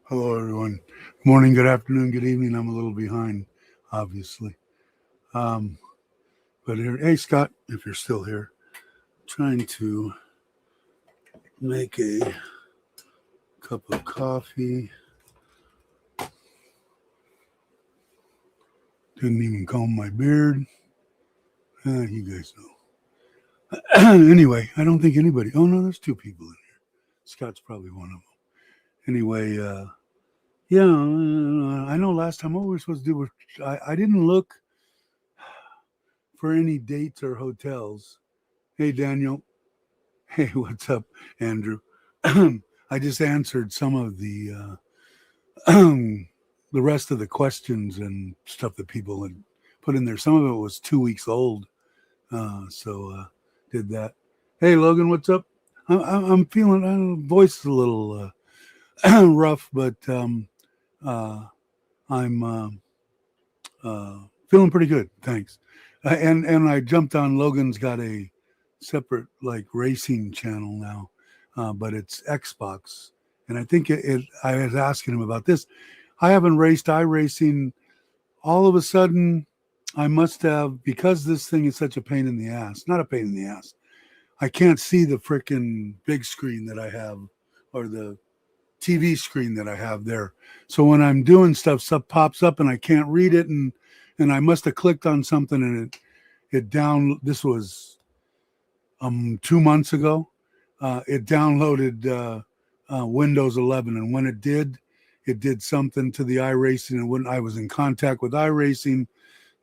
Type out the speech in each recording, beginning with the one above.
Hello, everyone. Good morning, good afternoon, good evening. I'm a little behind, obviously. Um, but here, hey, Scott, if you're still here, trying to make a cup of coffee. Didn't even comb my beard. You guys know. Anyway, I don't think anybody. Oh, no, there's two people in here. Scott's probably one of them. Anyway, yeah, I know last time what we were supposed to do was I didn't look for any dates or hotels. Hey, Daniel. Hey, what's up, Andrew? I just answered some of the rest of the questions and stuff that people had put in there. Some of it was 2 weeks old, so did that. Hey, Logan, what's up? I'm feeling voice is a little rough, but uh, I'm feeling pretty good. Thanks. And I jumped on. Logan's got a separate like racing channel now, but it's Xbox. And I think I was asking him about this. I haven't raced iRacing. All of a sudden, I must have, because this thing is such a pain in the ass. Not a pain in the ass. I can't see the freaking big screen that I have, or the TV screen that I have there. So when I'm doing stuff pops up and I can't read it, and I must have clicked on something and it down. This was 2 months ago. It downloaded Windows 11, and when it did something to the iRacing. And when I was in contact with iRacing,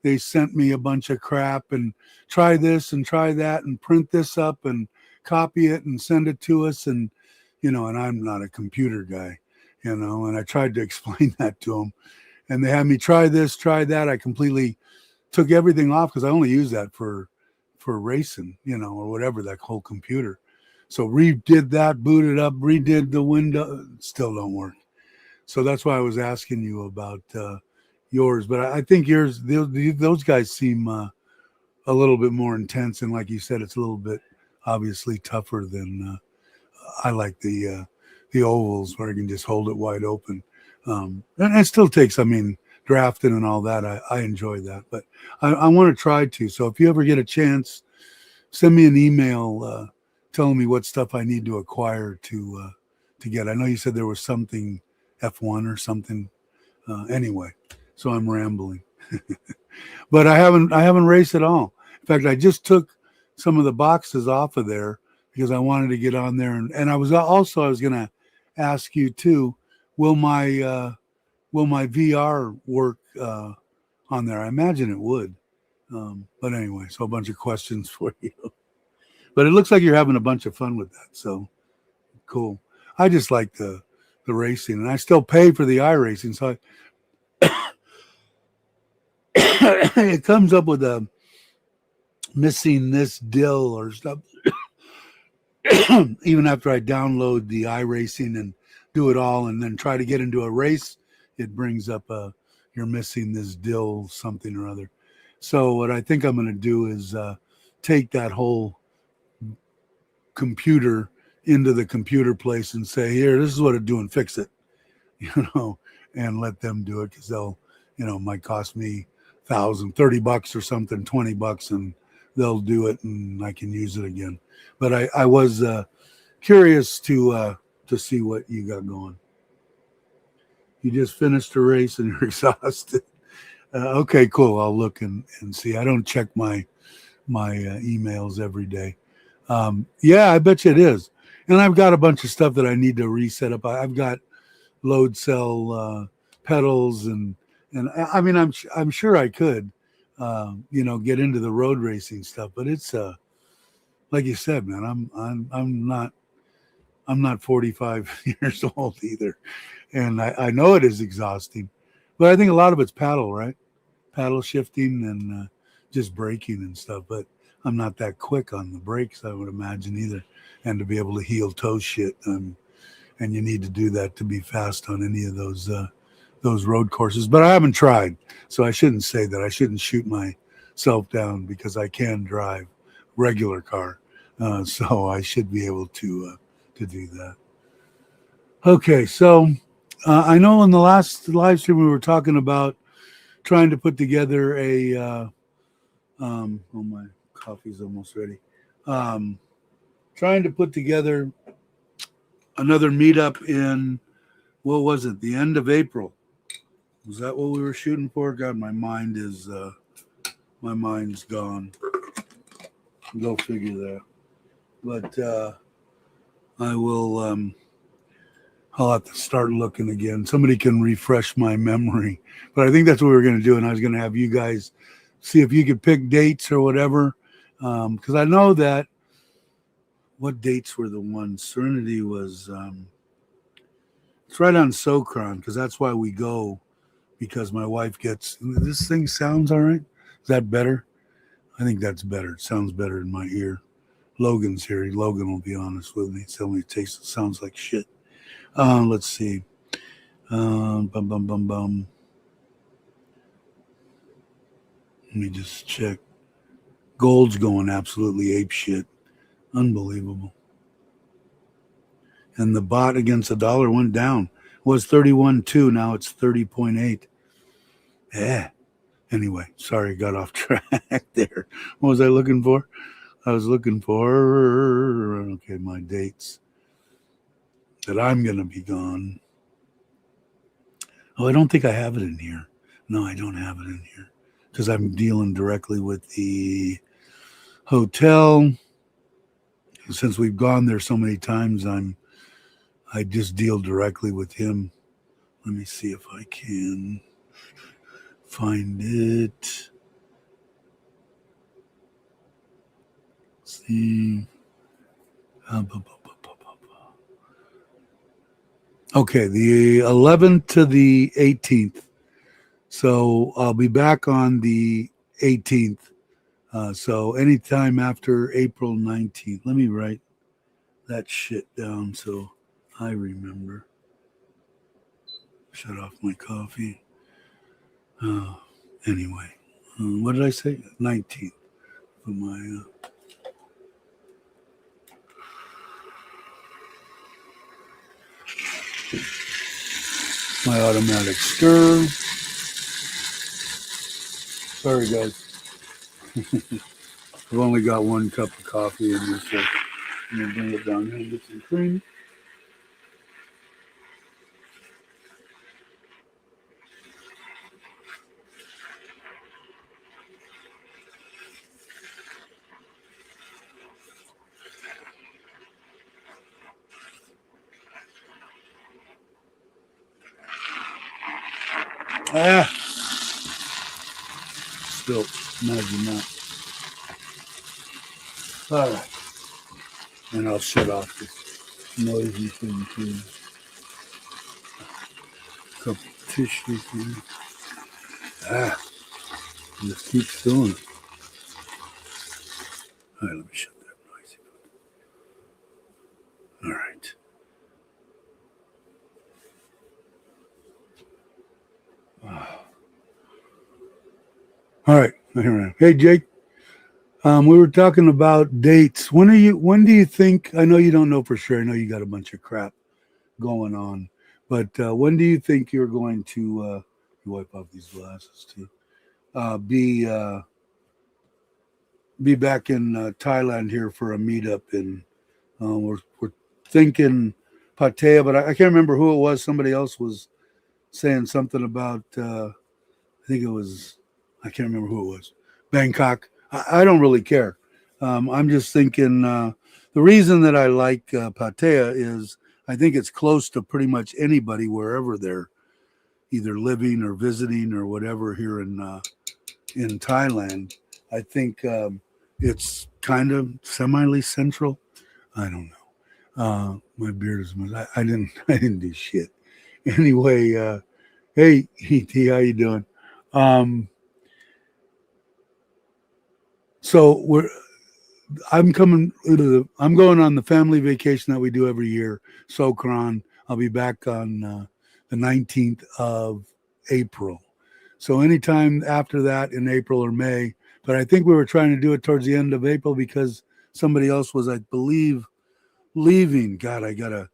they sent me a bunch of crap and try this and try that and print this up and copy it and send it to us. And and I'm not a computer guy, and I tried to explain that to them, and they had me try this, try that. I completely took everything off because I only use that for racing, or whatever, that whole computer. So redid that, booted up, redid the window, still don't work. So that's why I was asking you about yours. But I think yours, those guys seem a little bit more intense, and like you said, it's a little bit obviously tougher than I like the ovals where I can just hold it wide open. And it still takes, drafting and all that. I enjoy that, but I want to try to. So if you ever get a chance, send me an email telling me what stuff I need to acquire to get. I know you said there was something F1 or something. Anyway, so I'm rambling, but I haven't raced at all. In fact, I just took some of the boxes off of there because I wanted to get on there, and I was going to ask you too. Will my VR work on there? I imagine it would. But anyway, so a bunch of questions for you. But it looks like you're having a bunch of fun with that. So cool. I just like the racing, and I still pay for the iRacing. So it comes up with a missing this dill or stuff. Even after I download the iRacing and do it all and then try to get into a race, it brings up you're missing this dill something or other. So what I think I'm going to do is take that whole computer into the computer place and say, here, this is what it's doing, fix it, and let them do it, because they'll, might cost me $30 or something, $20, and they'll do it and I can use it again. But I was curious to see what you got going. You just finished a race and you're exhausted. Okay, cool. I'll look and see. I don't check my emails every day. Yeah, I bet you it is. And I've got a bunch of stuff that I need to reset up. I've got load cell pedals, and I'm sure I could, get into the road racing stuff. But it's like you said, man, I'm not 45 years old either, and I know it is exhausting. But I think a lot of it's paddle, right? Paddle shifting and just braking and stuff. But I'm not that quick on the brakes, I would imagine, either. And to be able to heel toe shit, and you need to do that to be fast on any of those road courses. But I haven't tried, so I shouldn't say that. I shouldn't shoot myself down, because I can drive regular car, so I should be able to do that. Okay, so I know in the last live stream we were talking about trying to put together a. Oh, my coffee's almost ready. Trying to put together another meetup in, what was it? The end of April. Was that what we were shooting for? God, my mind's gone. Go figure that. But I will. I'll have to start looking again. Somebody can refresh my memory. But I think that's what we were going to do. And I was going to have you guys see if you could pick dates or whatever. Because I know that, what dates were the ones? Serenity was, it's right on Sokran, because that's why we go, because my wife gets, this thing sounds all right. Is that better? I think that's better. It sounds better in my ear. Logan's here. Logan will be honest with me. Tell me it sounds like shit. Let's see. Bum, bum, bum, bum. Let me just check. Gold's going absolutely ape shit. Unbelievable. And the bot against the dollar went down. It was 31.2. Now it's 30.8. Yeah. Anyway, sorry, got off track there. What was I looking for? I was looking for, okay, my dates that I'm going to be gone. Oh, I don't think I have it in here. No, I don't have it in here because I'm dealing directly with the hotel. Since we've gone there so many times, I just deal directly with him. Let me see if I can find it. See. Okay, the 11th to the 18th. So I'll be back on the 18th. So anytime after April 19th. Let me write that shit down so I remember. Shut off my coffee. Anyway, what did I say? 19th for my. My automatic stir. Sorry, guys. I've only got one cup of coffee in this, so I'm going to bring it down here and get some cream. Still, imagine that. All right. And I'll shut off this noisy thing too. A couple of tissues here. Just keeps doing it. All right, let me shut that noisy. All right. All right. Hey, Jake. We were talking about dates. When do you think? I know you don't know for sure. I know you got a bunch of crap going on, but when do you think you're going to wipe off these glasses too? Be back in Thailand here for a meetup, and we're thinking Pattaya, but I can't remember who it was. Somebody else was saying something about. I think it was. I can't remember who it was. Bangkok. I don't really care. I'm just thinking the reason that I like Pattaya is I think it's close to pretty much anybody wherever they're either living or visiting or whatever here in Thailand. I think it's kind of semi central. I don't know. My beard is I didn't do shit. Anyway, hey E.T., how you doing? So I'm going on the family vacation that we do every year, Sokran. I'll be back on the 19th of April. So anytime after that in April or May, but I think we were trying to do it towards the end of April because somebody else was, I believe, leaving. God, I got to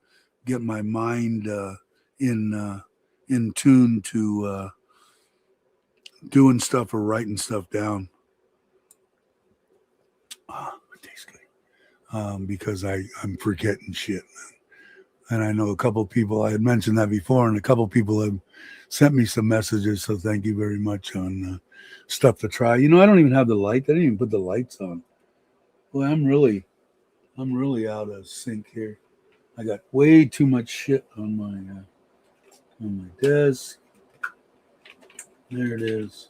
get my mind in tune to doing stuff or writing stuff down. It tastes good. Because I'm forgetting shit. And I know a couple people, I had mentioned that before, and a couple people have sent me some messages. So thank you very much on stuff to try. You know, I don't even have the light. I didn't even put the lights on. Well, I'm really out of sync here. I got way too much shit on my desk. There it is.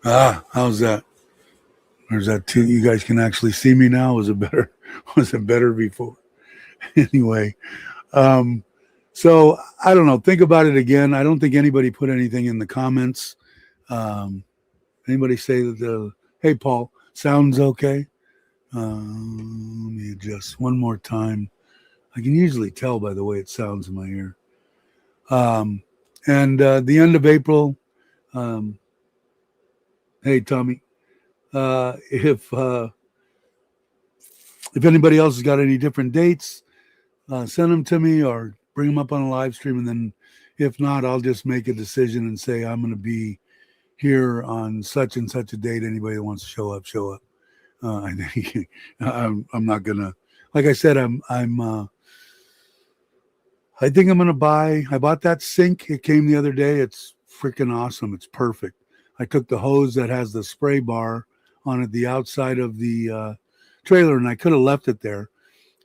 How's that? There's that too. You guys can actually see me now. Was it better? Was it better before? Anyway, so I don't know. Think about it again. I don't think anybody put anything in the comments. Anybody say that hey, Paul, sounds okay? Let me adjust one more time. I can usually tell by the way it sounds in my ear. And the end of April, hey, Tommy, if anybody else has got any different dates, send them to me or bring them up on a live stream. And then if not, I'll just make a decision and say, I'm going to be here on such and such a date. Anybody that wants to show up, show up. I think I'm not going to, like I said, I think I'm going to I bought that sink. It came the other day. It's freaking awesome. It's perfect. I took the hose that has the spray bar on it, the outside of the trailer, and I could have left it there,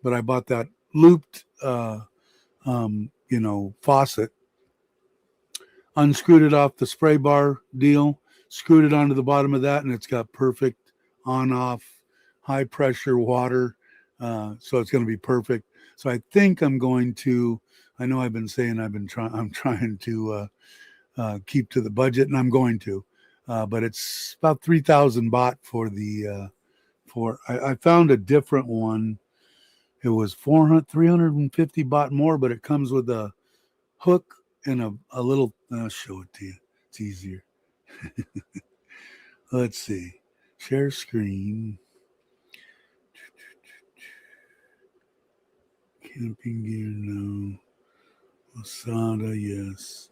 but I bought that looped, faucet, unscrewed it off the spray bar deal, screwed it onto the bottom of that, and it's got perfect on-off, high-pressure water, so it's going to be perfect. So I think I'm going to, I know I've been saying I'm trying to keep to the budget, and I'm going to, but it's about 3,000 baht for the, I found a different one. It was 350 baht more, but it comes with a hook and a little, I'll show it to you. It's easier. Let's see. Share screen. Camping gear, no. Lasada, yes.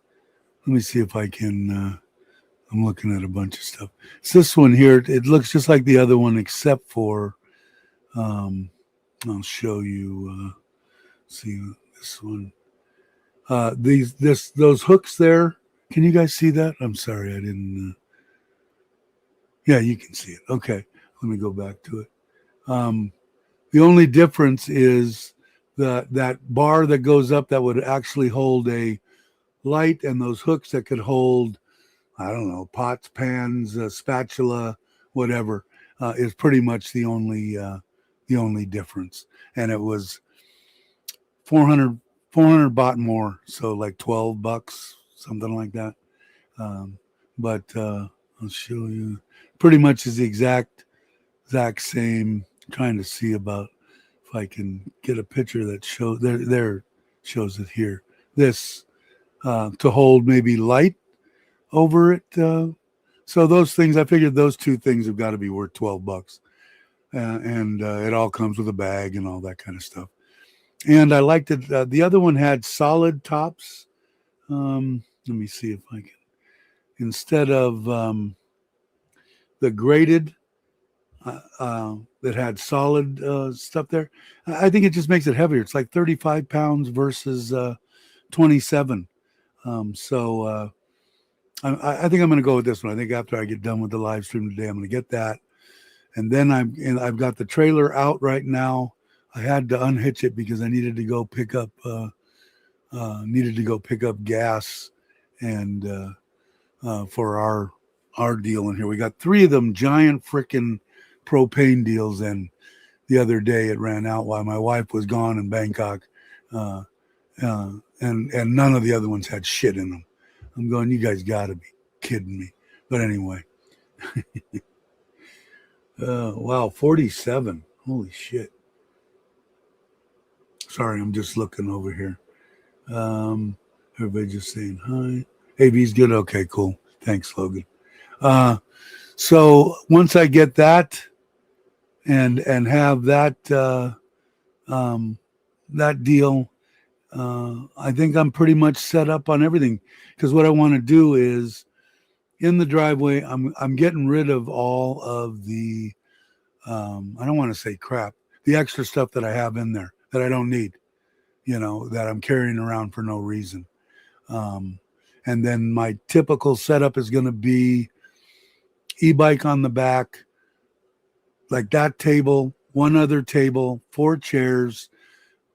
Let me see if I can, I'm looking at a bunch of stuff. It's this one here. It looks just like the other one, except for, I'll show you, see this one. Those hooks there. Can you guys see that? I'm sorry, I didn't. Yeah, you can see it. Okay, let me go back to it. The only difference is that bar that goes up that would actually hold a light, and those hooks that could hold, I don't know, pots, pans, spatula, whatever, is pretty much the only difference. And it was 400 baht more, so like $12, something like that. But I'll show you. Pretty much is the exact same. I'm trying to see about if I can get a picture that shows there shows it here. This to hold maybe light over it. So those things, I figured those two things have got to be worth $12. And it all comes with a bag and all that kind of stuff. And I liked it. The other one had solid tops. Let me see if I can. Instead of the grated that had solid stuff there, I think it just makes it heavier. It's like 35 pounds versus 27. So I think I'm going to go with this one. I think after I get done with the live stream today, I'm going to get that. And then I've got the trailer out right now. I had to unhitch it because I needed to go pick up gas and for our deal in here. We got 3 of them giant frickin' propane deals, and the other day it ran out while my wife was gone in Bangkok, and none of the other ones had shit in them. I'm going, you guys got to be kidding me. But anyway, wow, 47. Holy shit. Sorry, I'm just looking over here. Everybody just saying hi. AB's good. Okay, cool. Thanks, Logan. So once I get that and have that that deal, I think I'm pretty much set up on everything. Because what I want to do is in the driveway, I'm getting rid of all of the I don't want to say crap, the extra stuff that I have in there that I don't need, that I'm carrying around for no reason. And then my typical setup is going to be e-bike on the back, like that table, one other table, 4 chairs,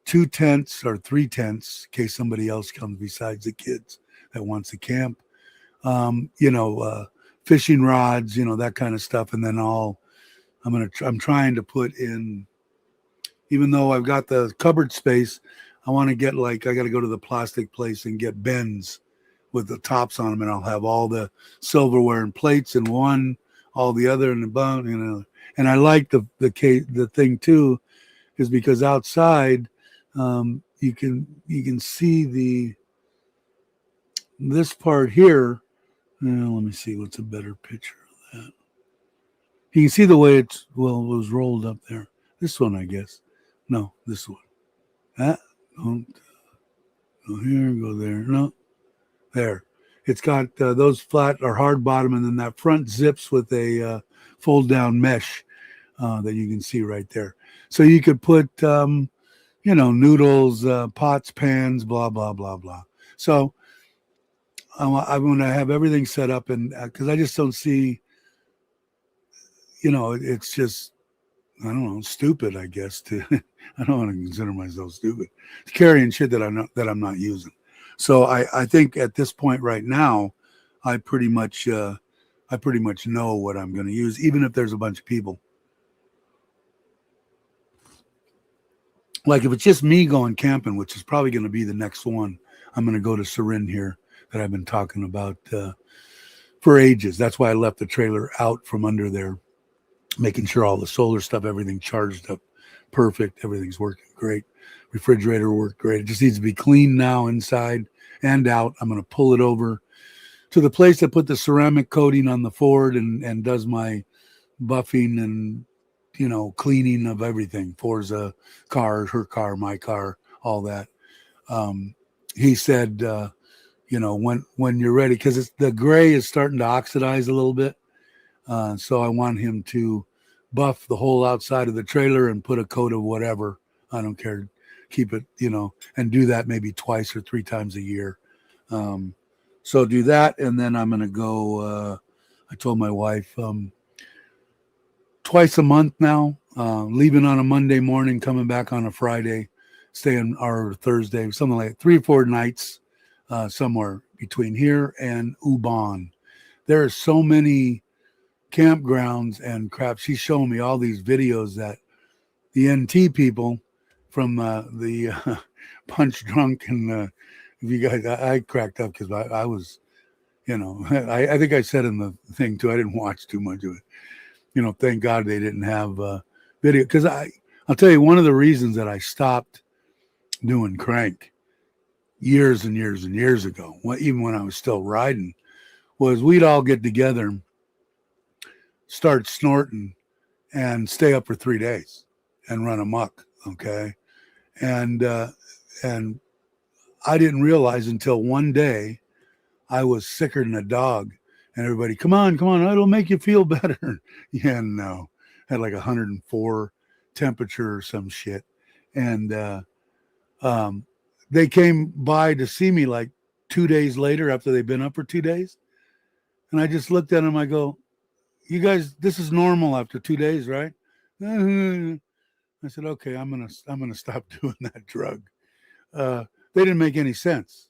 2 tents or 3 tents in case somebody else comes besides the kids that wants to camp. Fishing rods, that kind of stuff. And then I'm trying to put in, even though I've got the cupboard space, I want to get I got to go to the plastic place and get bins with the tops on them, and I'll have all the silverware and plates in one, all the other in the bone, And I like the thing too, is because outside, you can see this part here. Let me see what's a better picture of that. You can see the way it was rolled up there. This one, I guess. No, this one. Don't go here, go there. No, there. It's got those flat or hard bottom, and then that front zips with a fold down mesh that you can see right there. So you could put, noodles, pots, pans, blah, blah, blah, blah. So I'm going to have everything set up, and because I just don't see, it's just, I don't know, stupid, I guess. I don't want to consider myself stupid. It's carrying shit that I'm not using. So I think at this point right now, I pretty much know what I'm going to use, even if there's a bunch of people. Like if it's just me going camping, which is probably going to be the next one, I'm going to go to Surin here that I've been talking about for ages. That's why I left the trailer out from under there, making sure all the solar stuff, everything charged up perfect. Everything's working great. Refrigerator worked great. It just needs to be clean now inside and out. I'm going to pull it over to the place that put the ceramic coating on the Ford and does my buffing and, cleaning of everything. Forza car, her car, my car, all that. He said, when you're ready, because the gray is starting to oxidize a little bit. So I want him to buff the whole outside of the trailer and put a coat of whatever. I don't care. Keep it, and do that maybe 2 or 3 times a year. So do that. And then I'm going to go, I told my wife, twice a month now, leaving on a Monday morning, coming back on a Friday, staying or Thursday, something like 3 or 4 nights, somewhere between here and Ubon. There are so many campgrounds and crap. She's showing me all these videos that the NT people from the Punch Drunk and if you guys, I cracked up because I was, I think I said in the thing too, I didn't watch too much of it. Thank God they didn't have video, because I'll tell you, one of the reasons that I stopped doing crank years and years and years ago, even when I was still riding, was we'd all get together, start snorting, and stay up for 3 days and run amok. Okay. And I didn't realize until one day I was sicker than a dog, and everybody, come on, it'll make you feel better. Yeah, no, had like 104 temperature or some shit. And they came by to see me like 2 days later after they've been up for 2 days. And I just looked at them. I go, you guys, this is normal after 2 days, right? I said, okay, I'm gonna stop doing that drug. They didn't make any sense,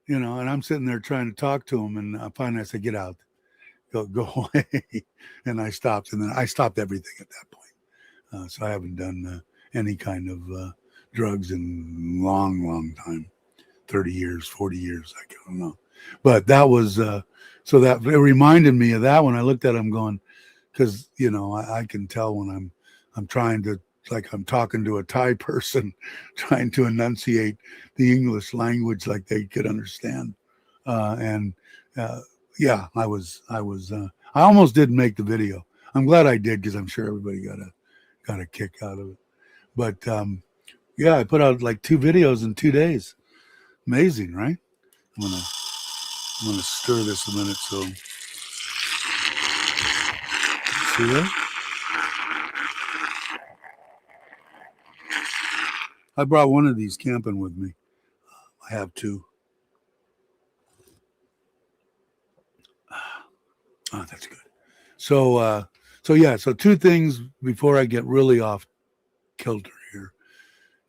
and I'm sitting there trying to talk to them, and finally I said, get out, go away. And I stopped, and then I stopped everything at that point. So I haven't done any kind of drugs in long time, 30 years, 40 years, I don't know. But that was, so that it reminded me of that when I looked at him going, because, I can tell when I'm trying to, like I'm talking to a Thai person, trying to enunciate the English language like they could understand. Yeah, I almost didn't make the video. I'm glad I did, because I'm sure everybody got a kick out of it. But Yeah, I put out like 2 videos in 2 days. Amazing, right? I'm gonna stir this a minute. So see that? I brought one of these camping with me. I have two. Oh, that's good. So yeah. So 2 things before I get really off kilter here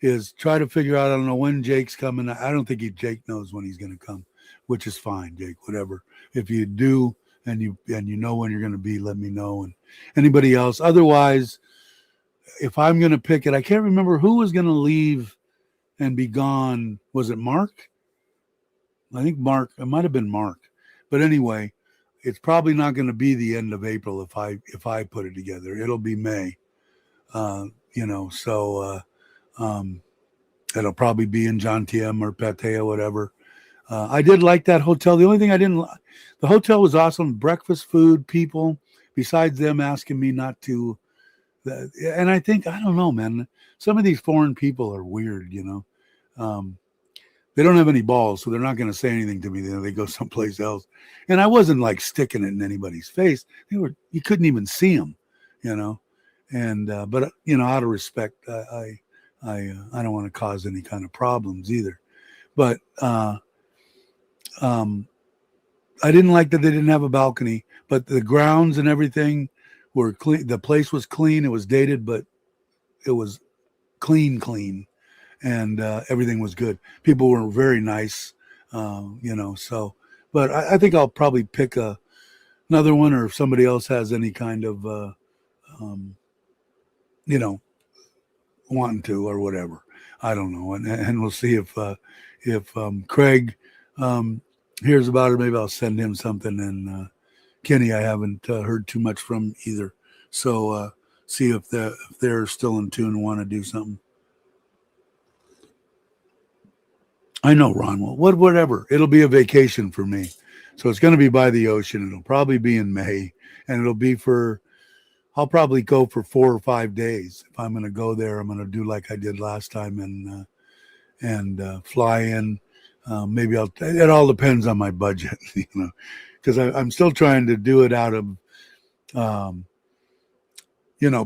is try to figure out. I don't know when Jake's coming. I don't think Jake knows when he's going to come, which is fine, Jake. Whatever. If you do and you know when you're going to be, let me know. And anybody else. Otherwise, if I'm going to pick it, I can't remember who was going to leave and be gone. Was it Mark? I think Mark. It might have been Mark. But anyway, it's probably not going to be the end of April if I put it together. It'll be May. So it'll probably be in John Tiem or Pate or whatever. I did like that hotel. The only thing I didn't like, the hotel was awesome. Breakfast, food, people. Besides them asking me not to, and I think I don't know, man. Some of these foreign people are weird, They don't have any balls, so they're not going to say anything to me. They go someplace else. And I wasn't like sticking it in anybody's face. You couldn't even see them, And but out of respect, I don't want to cause any kind of problems either. But I didn't like that they didn't have a balcony, but the grounds and everything were clean. The place was clean. It was dated, but it was clean. And everything was good. People were very nice, So, but I think I'll probably pick another one, or if somebody else has any kind of, wanting to or whatever. I don't know, and we'll see if Craig hears about it. Maybe I'll send him something. And Kenny, I haven't heard too much from either. So see if they're still in tune and want to do something. I know, Ron. Well, whatever. It'll be a vacation for me. So it's going to be by the ocean. It'll probably be in May, and it'll be I'll probably go for 4 or 5 days. If I'm going to go there, I'm going to do like I did last time and fly in. Maybe it all depends on my budget, because I'm still trying to do it out of,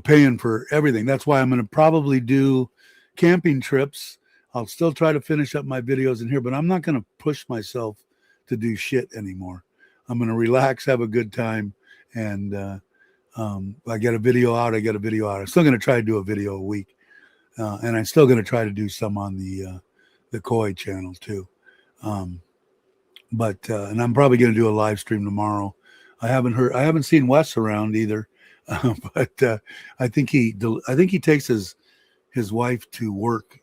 paying for everything. That's why I'm going to probably do camping trips. I'll still try to finish up my videos in here, but I'm not going to push myself to do shit anymore. I'm going to relax, have a good time, and I get a video out. I'm still going to try to do a video a week, and I'm still going to try to do some on the Koi channel too. But I'm probably going to do a live stream tomorrow. I haven't seen Wes around either, but I think he takes his wife to work.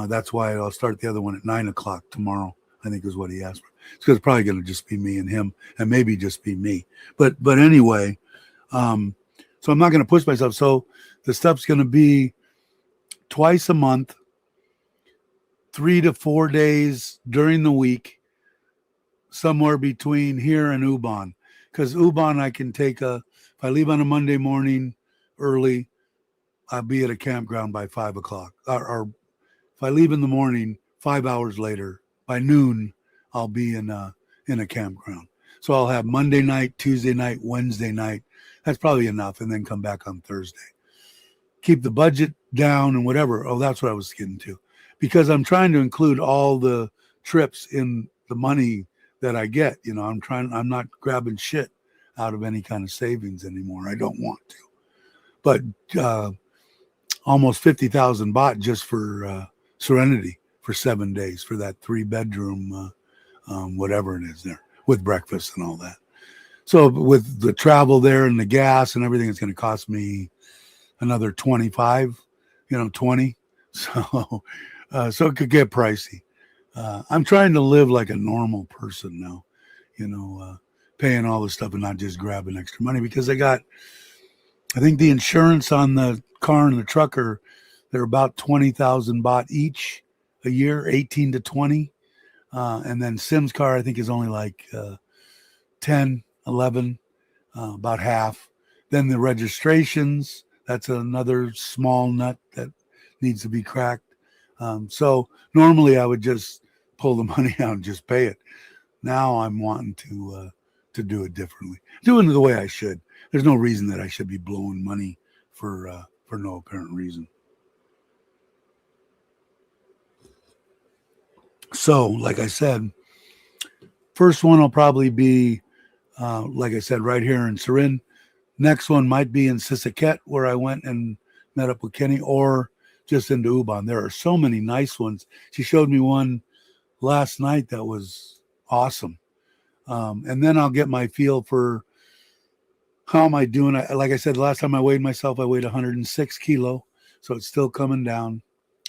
That's why I'll start the other one at 9:00 tomorrow, I think is what he asked for. It's probably going to just be me and him, and maybe just be me. But anyway, so I'm not going to push myself. So the stuff's going to be twice a month, 3 to 4 days during the week, somewhere between here and Ubon. Because Ubon, I can take if I leave on a Monday morning early, I'll be at a campground by 5:00. Or if I leave in the morning, 5 hours later, by noon, I'll be in a campground. So I'll have Monday night, Tuesday night, Wednesday night. That's probably enough, and then come back on Thursday. Keep the budget down and whatever. Oh, that's what I was getting to. Because I'm trying to include all the trips in the money that I get. I'm not grabbing shit out of any kind of savings anymore. I don't want to. But almost 50,000 baht just for Serenity for 7 days for that 3-bedroom, whatever it is there, with breakfast and all that. So with the travel there and the gas and everything, it's going to cost me another 25, 20. So it could get pricey. I'm trying to live like a normal person now, paying all this stuff and not just grabbing extra money, because I think the insurance on the car and the truck they're about 20,000 baht each a year, 18 to 20. And then Sim's car, I think, is only like 10, 11, about half. Then the registrations, that's another small nut that needs to be cracked. So normally I would just pull the money out and just pay it. Now I'm wanting to do it differently, doing it the way I should. There's no reason that I should be blowing money for no apparent reason. So, like I said, first one will probably be, like I said, right here in Surin. Next one might be in Sisaket, where I went and met up with Kenny, or just into Ubon. There are so many nice ones. She showed me one last night that was awesome. And then I'll get my feel for how am I doing. Like I said, last time I weighed myself, I weighed 106 kilo. So it's still coming down.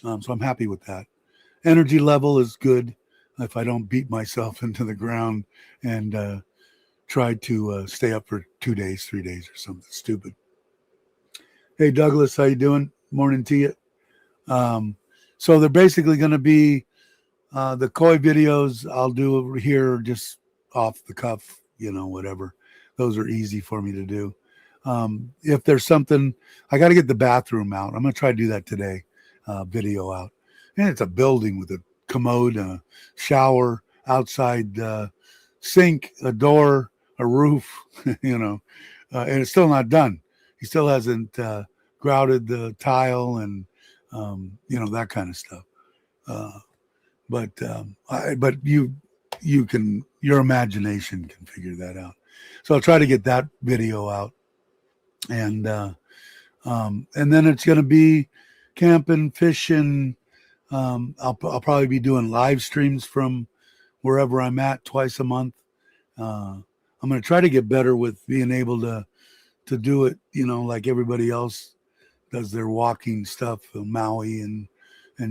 So I'm happy with that. Energy level is good if I don't beat myself into the ground and try to stay up for 2 days, 3 days or something stupid. Hey, Douglas, how you doing? Morning to you. So they're basically going to be the koi videos I'll do over here just off the cuff, whatever. Those are easy for me to do. If there's something, I got to get the bathroom out. I'm going to try to do that today, video out. And it's a building with a commode, a shower, outside sink, a door, a roof, and it's still not done. He still hasn't grouted the tile and, that kind of stuff. But your imagination can figure that out. So I'll try to get that video out, and then it's going to be camping, fishing. I'll probably be doing live streams from wherever I'm at twice a month. I'm going to try to get better with being able to do it, like everybody else does their walking stuff, Maui and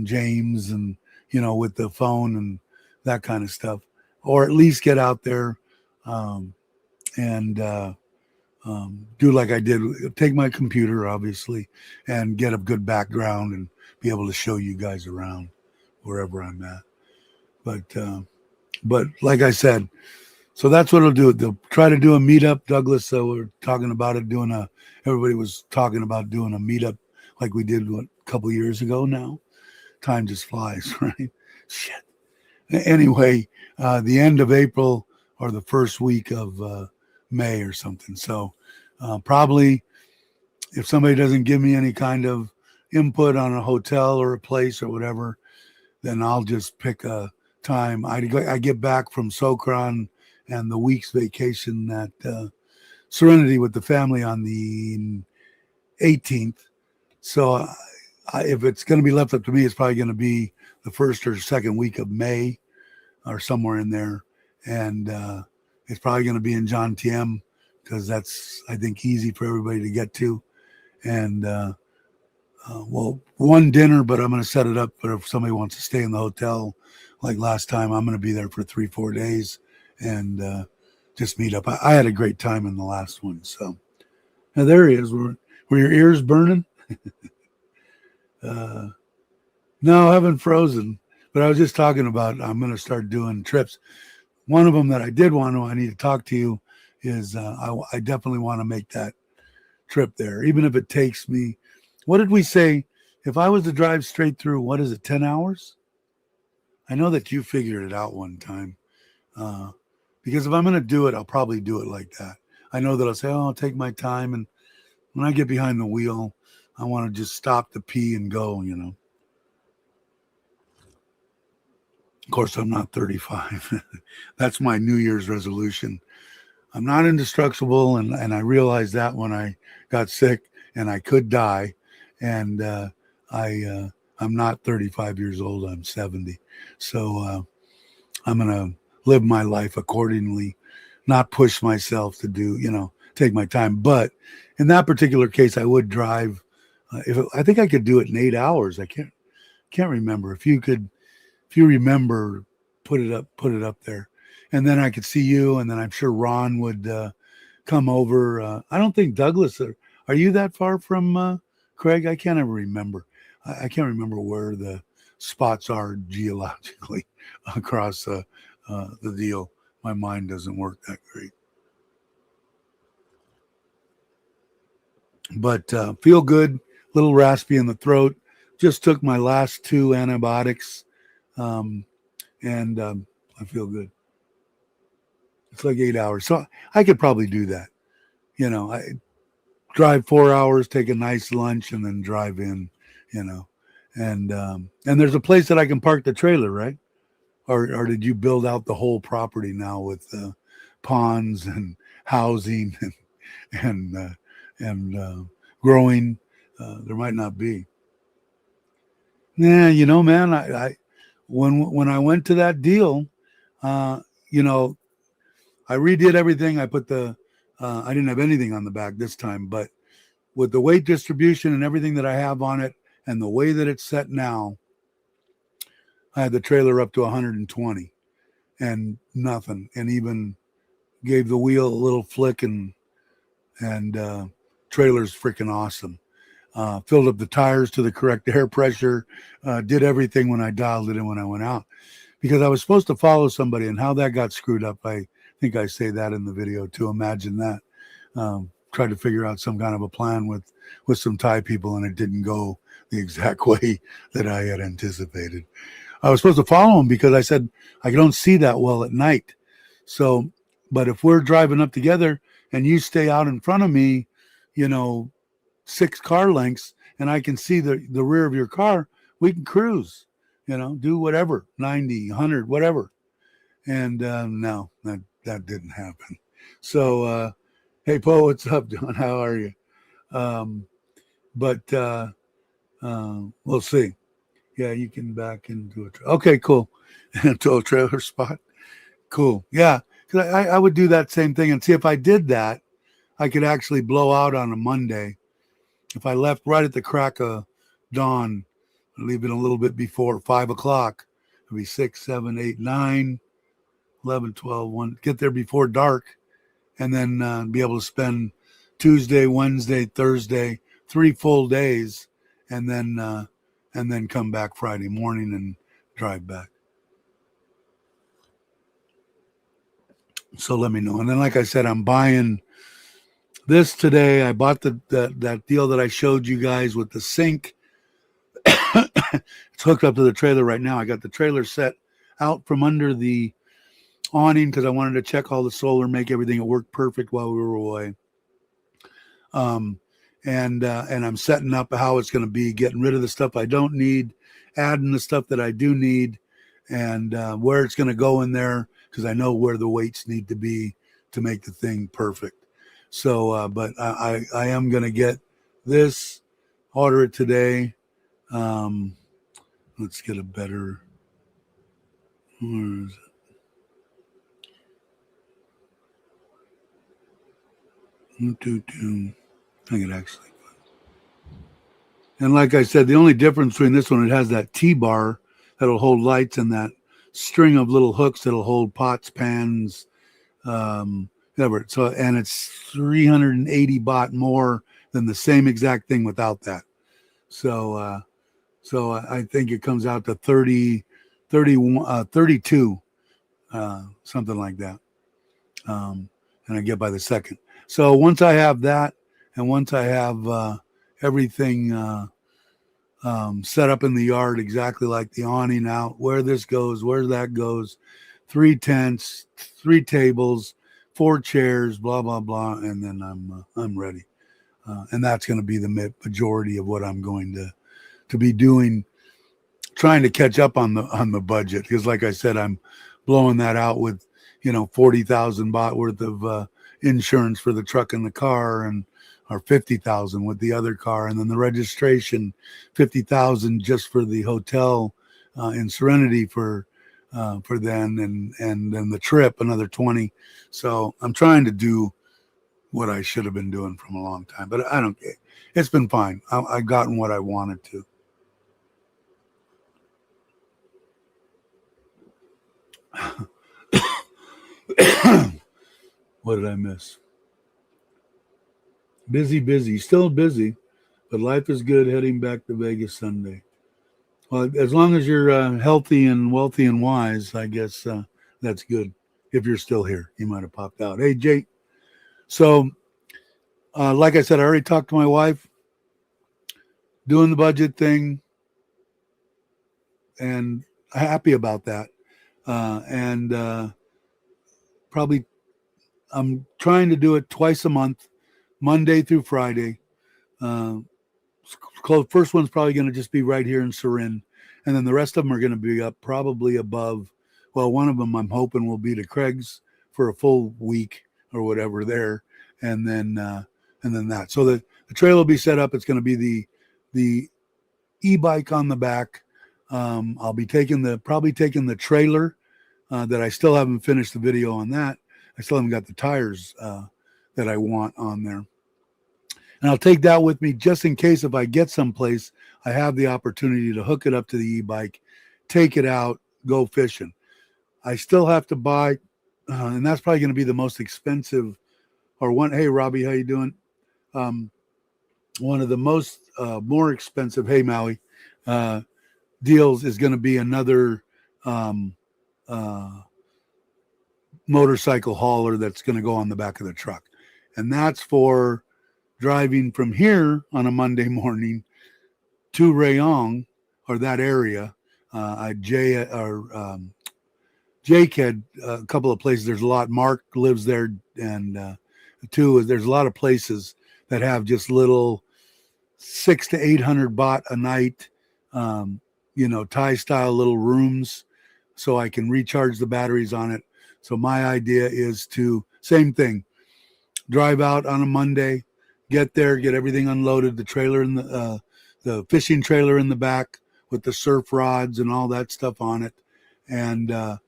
James and, with the phone and that kind of stuff, or at least get out there and do like I did, take my computer, obviously, and get a good background and be able to show you guys around wherever I'm at. But like I said, so that's what it'll do. They'll try to do a meetup. Douglas, we're talking about it, everybody was talking about doing a meetup like we did a couple years ago now. Time just flies, right? Shit. Anyway, the end of April or the first week of May or something. So probably if somebody doesn't give me any kind of input on a hotel or a place or whatever, then I'll just pick a time. I get back from Sokran and the week's vacation at Serenity with the family on the 18th. So if it's going to be left up to me, it's probably going to be the first or second week of May or somewhere in there. And it's probably going to be in John Tiem because that's, I think, easy for everybody to get to. And, one dinner, but I'm going to set it up for if somebody wants to stay in the hotel. Like last time, I'm going to be there for 3-4 days and just meet up. I had a great time in the last one. So now there he is. Were your ears burning? No, I haven't frozen, but I was just talking about I'm going to start doing trips. One of them that I need to talk to you is I definitely want to make that trip there, even if it takes me, what did we say? If I was to drive straight through, what is it, 10 hours? I know that you figured it out one time. Because if I'm going to do it, I'll probably do it like that. I know that I'll say, I'll take my time. And when I get behind the wheel, I want to just stop to pee and go, Of course, I'm not 35. That's my New Year's resolution. I'm not indestructible, and I realized that when I got sick and I could die. And I'm not 35 years old. I'm 70. So I'm going to live my life accordingly, not push myself to do, take my time. But in that particular case, I would drive. I think I could do it in 8 hours. I can't remember. If you remember, put it up there. And then I could see you, and then I'm sure Ron would come over. I don't think Douglas, are you that far from Craig? I can't ever remember. I can't remember where the spots are geologically across the deal. My mind doesn't work that great. But feel good, little raspy in the throat, just took my last 2 antibiotics, and I feel good. It's like 8 hours, so I could probably do that. I drive 4 hours, take a nice lunch, and then drive in. And there's a place that I can park the trailer, right? Or did you build out the whole property now with ponds and housing and growing? There might not be. Yeah, man, I when I went to that deal, uh, you know, I redid everything. I put I didn't have anything on the back this time, but with the weight distribution and everything that I have on it and the way that it's set now, I had the trailer up to 120 and nothing, and even gave the wheel a little flick, and trailer's freaking awesome. Filled up the tires to the correct air pressure, did everything when I dialed it in when I went out, because I was supposed to follow somebody, and how that got screwed up, I think I say that in the video too. Imagine that. Tried to figure out some kind of a plan with some Thai people, and it didn't go the exact way that I had anticipated. I was supposed to follow him because I said I don't see that well at night. So, but if we're driving up together and you stay out in front of me, 6 car lengths, and I can see the rear of your car, we can cruise, do whatever, 90, 100, whatever. And no, that didn't happen. So, hey, Poe, what's up, John? How are you? But we'll see. Yeah, you can back into it. Okay, cool. Into a trailer spot. Cool. Yeah, because I would do that same thing and see if I did that, I could actually blow out on a Monday. If I left right at the crack of dawn, leave it a little bit before 5 o'clock, it'd be 6, 7, 8, 9, 11, 12, 1. Get there before dark, and then be able to spend Tuesday, Wednesday, Thursday, 3 full days, and then come back Friday morning and drive back. So let me know. And then, like I said, I'm buying this today. I bought that deal that I showed you guys with the sink. It's hooked up to the trailer right now. I got the trailer set out from under the awning because I wanted to check all the solar, make everything work perfect while we were away. And I'm setting up how it's going to be, getting rid of the stuff I don't need, adding the stuff that I do need, and where it's going to go in there, because I know where the weights need to be to make the thing perfect. So, but I am going to get this, order it today. Let's get a better, where is it? I could actually. And like I said, the only difference between this one, it has that T-bar that'll hold lights and that string of little hooks that'll hold pots, pans, whatever. So, and it's 380 baht more than the same exact thing without that. So I think it comes out to 32, something like that. And I get by the second. So once I have that, and once I have everything set up in the yard exactly like the awning out, where this goes, where that goes, 3 tents, 3 tables, 4 chairs, blah blah blah, and then I'm ready. And that's going to be the majority of what I'm going to be doing, trying to catch up on the budget, because like I said, I'm blowing that out with 40,000 baht worth of insurance for the truck and the car, and or 50,000 with the other car, and then the registration, 50,000 just for the hotel in Serenity for then, and then the trip another 20. So I'm trying to do what I should have been doing from a long time, but I don't care. It's been fine. I've gotten what I wanted to. What did I miss? Busy, still busy, but life is good. Heading back to Vegas Sunday. Well, as long as you're healthy and wealthy and wise, I guess that's good. If you're still here, you might have popped out. Hey, Jake. So, like I said, I already talked to my wife, doing the budget thing. and happy about that. And probably I'm trying to do it twice a month, Monday through Friday. Uh, First one's probably going to just be right here in Surin, and then the rest of them are going to be up probably above. Well, one of them I'm hoping will be to Craig's for a full week or whatever there, and then that. So the trail will be set up. It's going to be the e-bike on the back. I'll be probably taking the trailer that I still haven't finished the video on that. I still haven't got the tires that I want on there. And I'll take that with me just in case if I get someplace, I have the opportunity to hook it up to the e-bike, take it out, go fishing. I still have to buy, and that's probably going to be the most expensive, or one. Hey, Robbie, how you doing? One of the most more expensive, hey, Maui, deals is going to be another motorcycle hauler that's going to go on the back of the truck. And that's for driving from here on a Monday morning to Rayong or that area. Jake had a couple of places. There's a lot. Mark lives there, and there's a lot of places that have just little 600 to 800 baht a night, Thai style little rooms, so I can recharge the batteries on it. So my idea is to same thing, drive out on a Monday, get there, get everything unloaded, the trailer in the fishing trailer in the back with the surf rods and all that stuff on it, and the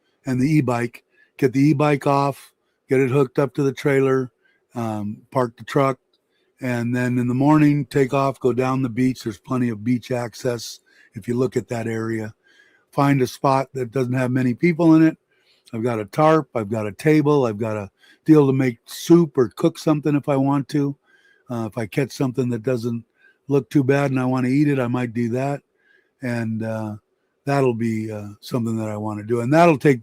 e-bike. Get the e-bike off, get it hooked up to the trailer, park the truck, and then in the morning take off, go down the beach. There's plenty of beach access if you look at that area. Find a spot that doesn't have many people in it. I've got a tarp, I've got a table, I've got a deal to make soup or cook something if I want to. If I catch something that doesn't look too bad and I want to eat it, I might do that. And that'll be something that I want to do. And that'll take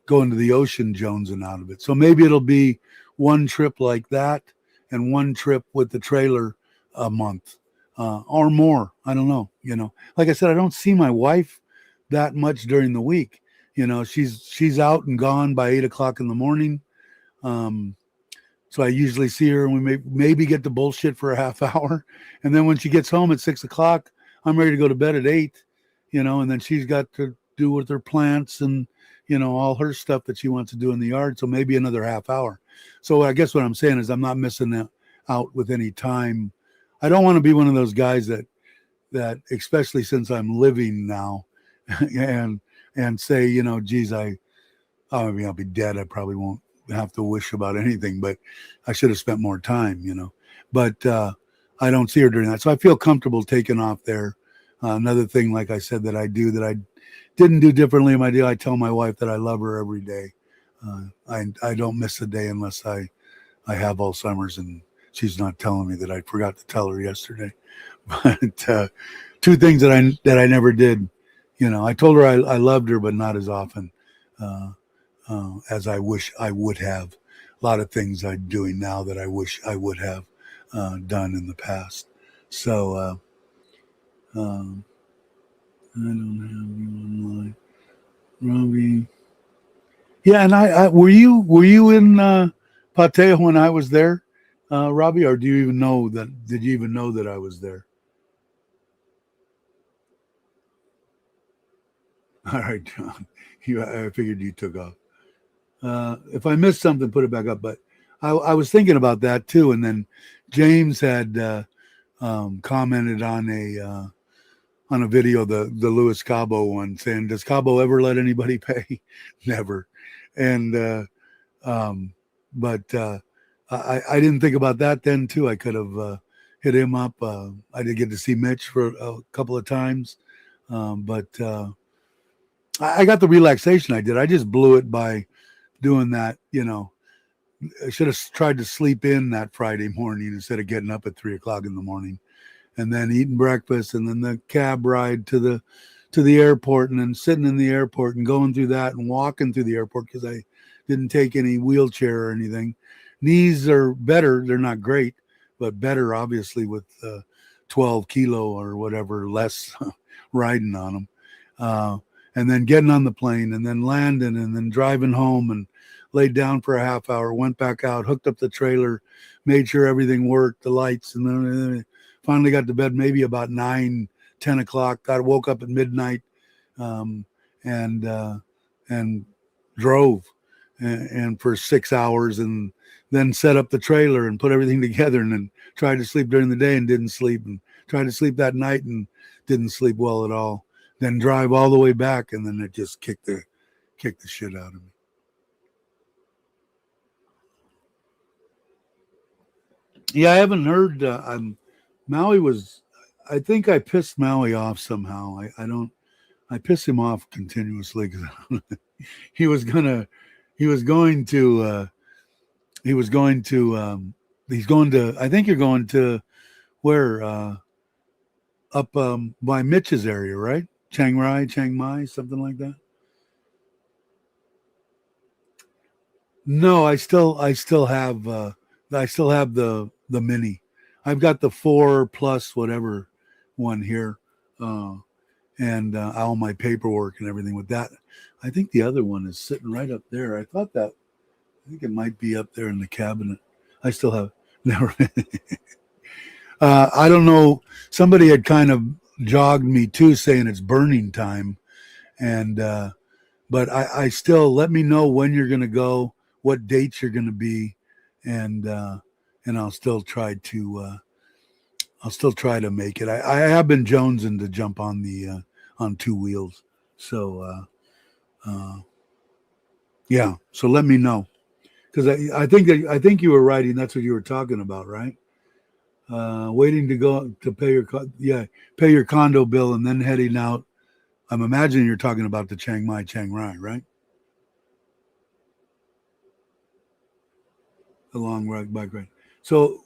going to the ocean jonesing out of it. So maybe it'll be one trip like that and one trip with the trailer a month or more. I don't know. Like I said, I don't see my wife that much during the week. She's out and gone by 8:00 in the morning. So I usually see her and we maybe get to bullshit for a half hour. And then when she gets home at 6:00, I'm ready to go to bed at 8, and then she's got to do with her plants and, all her stuff that she wants to do in the yard. So maybe another half hour. So I guess what I'm saying is I'm not missing out with any time. I don't want to be one of those guys that especially since I'm living now and say, geez, I'll be dead. I probably won't have to wish about anything, but I should have spent more time, but I don't see her doing that. So I feel comfortable taking off there. Another thing, like I said, that I do that I didn't do differently in my deal, I tell my wife that I love her every day. I don't miss a day unless I have Alzheimer's and she's not telling me that I forgot to tell her yesterday. But two things that I never did. I told her I loved her, but not as often as I wish I would have. A lot of things I'm doing now that I wish I would have done in the past. So I don't have you online, Robbie. Yeah, and I were you in Pattaya when I was there, Robbie, or did you even know that I was there? All right, John. I figured you took off. If I missed something, put it back up. But I was thinking about that too. And then James had commented on a video, the Louis Cabo one, saying, "Does Cabo ever let anybody pay?" Never. And but I didn't think about that then too. I could have hit him up. I did get to see Mitch for a couple of times, but I got the relaxation I did. I just blew it by doing that. I should have tried to sleep in that Friday morning instead of getting up at 3:00 in the morning, and then eating breakfast, and then the cab ride to the airport, and then sitting in the airport and going through that and walking through the airport because I didn't take any wheelchair or anything. Knees are better. They're not great, but better obviously with 12 kilo or whatever less riding on them. uh, and then getting on the plane and then landing and then driving home and laid down for a half hour, went back out, hooked up the trailer, made sure everything worked, the lights, and then finally got to bed maybe about 9, 10 o'clock. Woke up at midnight, um, and drove and for 6 hours, and then set up the trailer and put everything together, and then tried to sleep during the day and didn't sleep, and tried to sleep that night and didn't sleep well at all. Then drive all the way back, and then it just kicked the shit out of me. Yeah, I haven't heard. Maui was. I think I pissed Maui off somehow. I don't. I pissed him off continuously because he was gonna. He was going to. He was going to. He's going to. I think you're going to where up by Mitch's area, right? Chiang Mai, something like that. No, I still have the mini. I've got the 4+ whatever one here, and all my paperwork and everything with that. I think the other one is sitting right up there. I think it might be up there in the cabinet. I still have never. I don't know. Somebody had kind of jogged me too, saying it's burning time, and but I still, let me know when you're going to go, what dates you're going to be, and I'll still try to make it. I have been jonesing to jump on the on two wheels, so yeah. So let me know, because I think you were writing. That's what you were talking about, right? Waiting to go to pay your condo bill and then heading out. I'm imagining you're talking about the Chiang Rai, right? The long bike ride. So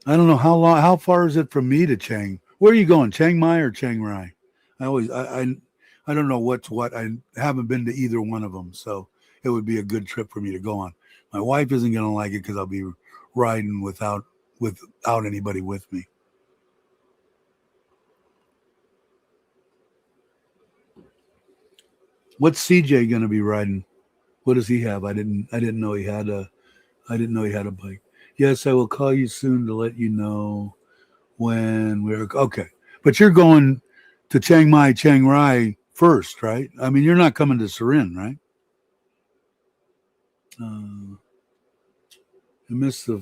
I don't know how far is it from me to Chiang? Where are you going, Chiang Mai or Chiang Rai? I don't know what's what. I haven't been to either one of them, so it would be a good trip for me to go on. My wife isn't going to like it because I'll be riding without anybody with me. What's CJ going to be riding? What does he have? I didn't know he had a bike. Yes, I will call you soon to let you know when we're okay. But you're going to Chiang Rai first, right? I mean, you're not coming to Surin, right? I missed the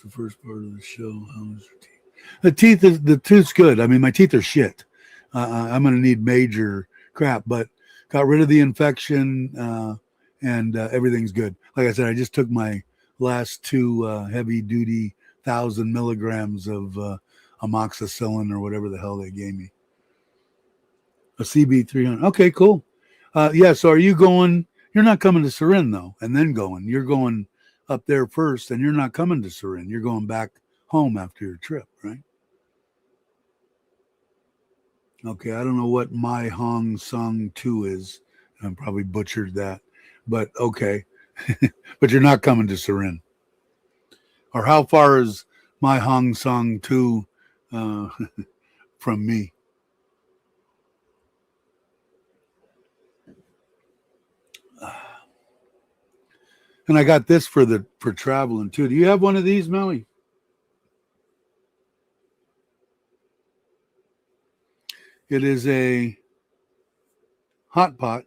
first part of the show. How was your teeth? The tooth's good. I mean, my teeth are shit. I'm going to need major crap, but got rid of the infection, and everything's good. Like I said, I just took my last two heavy duty 1,000 milligrams of amoxicillin or whatever the hell they gave me. A CB 300. Okay, cool. Yeah. So are you going? You're not coming to Surin though, and then going. You're going up there first, and you're not coming to Surin. You're going back home after your trip, right? Okay, I don't know what Mai Hong Sung 2 is. I probably butchered that, but okay. But you're not coming to Surin. Or how far is Mai Hong Sung 2 from me? And I got this for traveling too. Do you have one of these, Melly? It is a hot pot.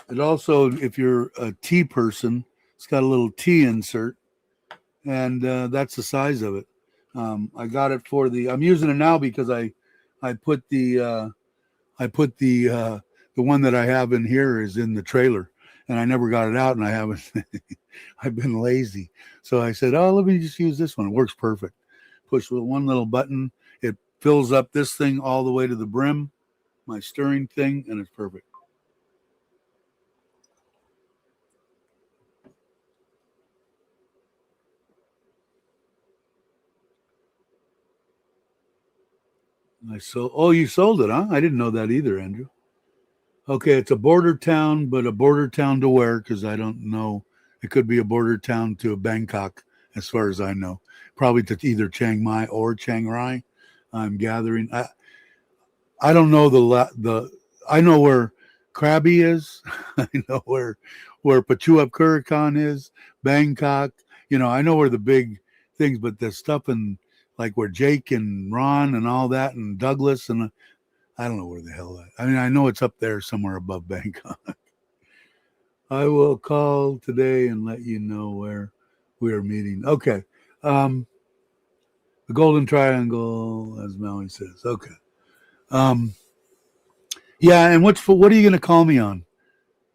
It also, if you're a tea person, it's got a little tea insert, and that's the size of it. I got it for I'm using it now because I put the one that I have in here is in the trailer, and I never got it out, and I haven't. I've been lazy, so I said, "Oh, let me just use this one. It works perfect. Push with one little button, it fills up this thing all the way to the brim, my stirring thing, and it's perfect." Oh, you sold it, huh? I didn't know that either, Andrew. Okay, it's a border town, but a border town to where? Because I don't know. It could be a border town to Bangkok, as far as I know. Probably to either Chiang Mai or Chiang Rai. I'm gathering. I don't know I know where Krabi is. I know where Pachuap Kurakan is, Bangkok. I know where the big things, but the stuff in like where Jake and Ron and all that and Douglas and I don't know where the hell that. I mean, I know it's up there somewhere above Bangkok. I will call today and let you know where we are meeting. Okay. The Golden Triangle, as Maui says. Okay. Yeah, and what are you going to call me on?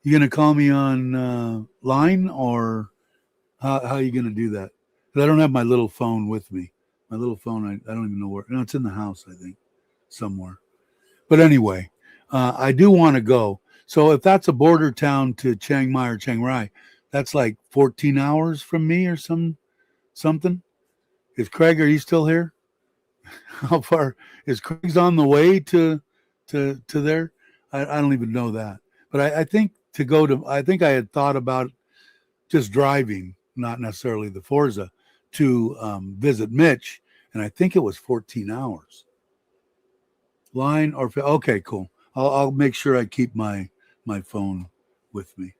You going to call me on line, or how are you going to do that? Because I don't have my little phone with me. My little phone, I don't even know where. No, it's in the house, I think, somewhere. But anyway, I do want to go. So if that's a border town to Chiang Mai or Chiang Rai, that's like 14 hours from me or something. Is Craig? Are you still here? How far is Craig's on the way to there? I don't even know that. But I think to go to, I think I had thought about just driving, not necessarily the Forza, to visit Mitch, and I think it was 14 hours. Line or okay, cool. I'll make sure I keep my phone with me.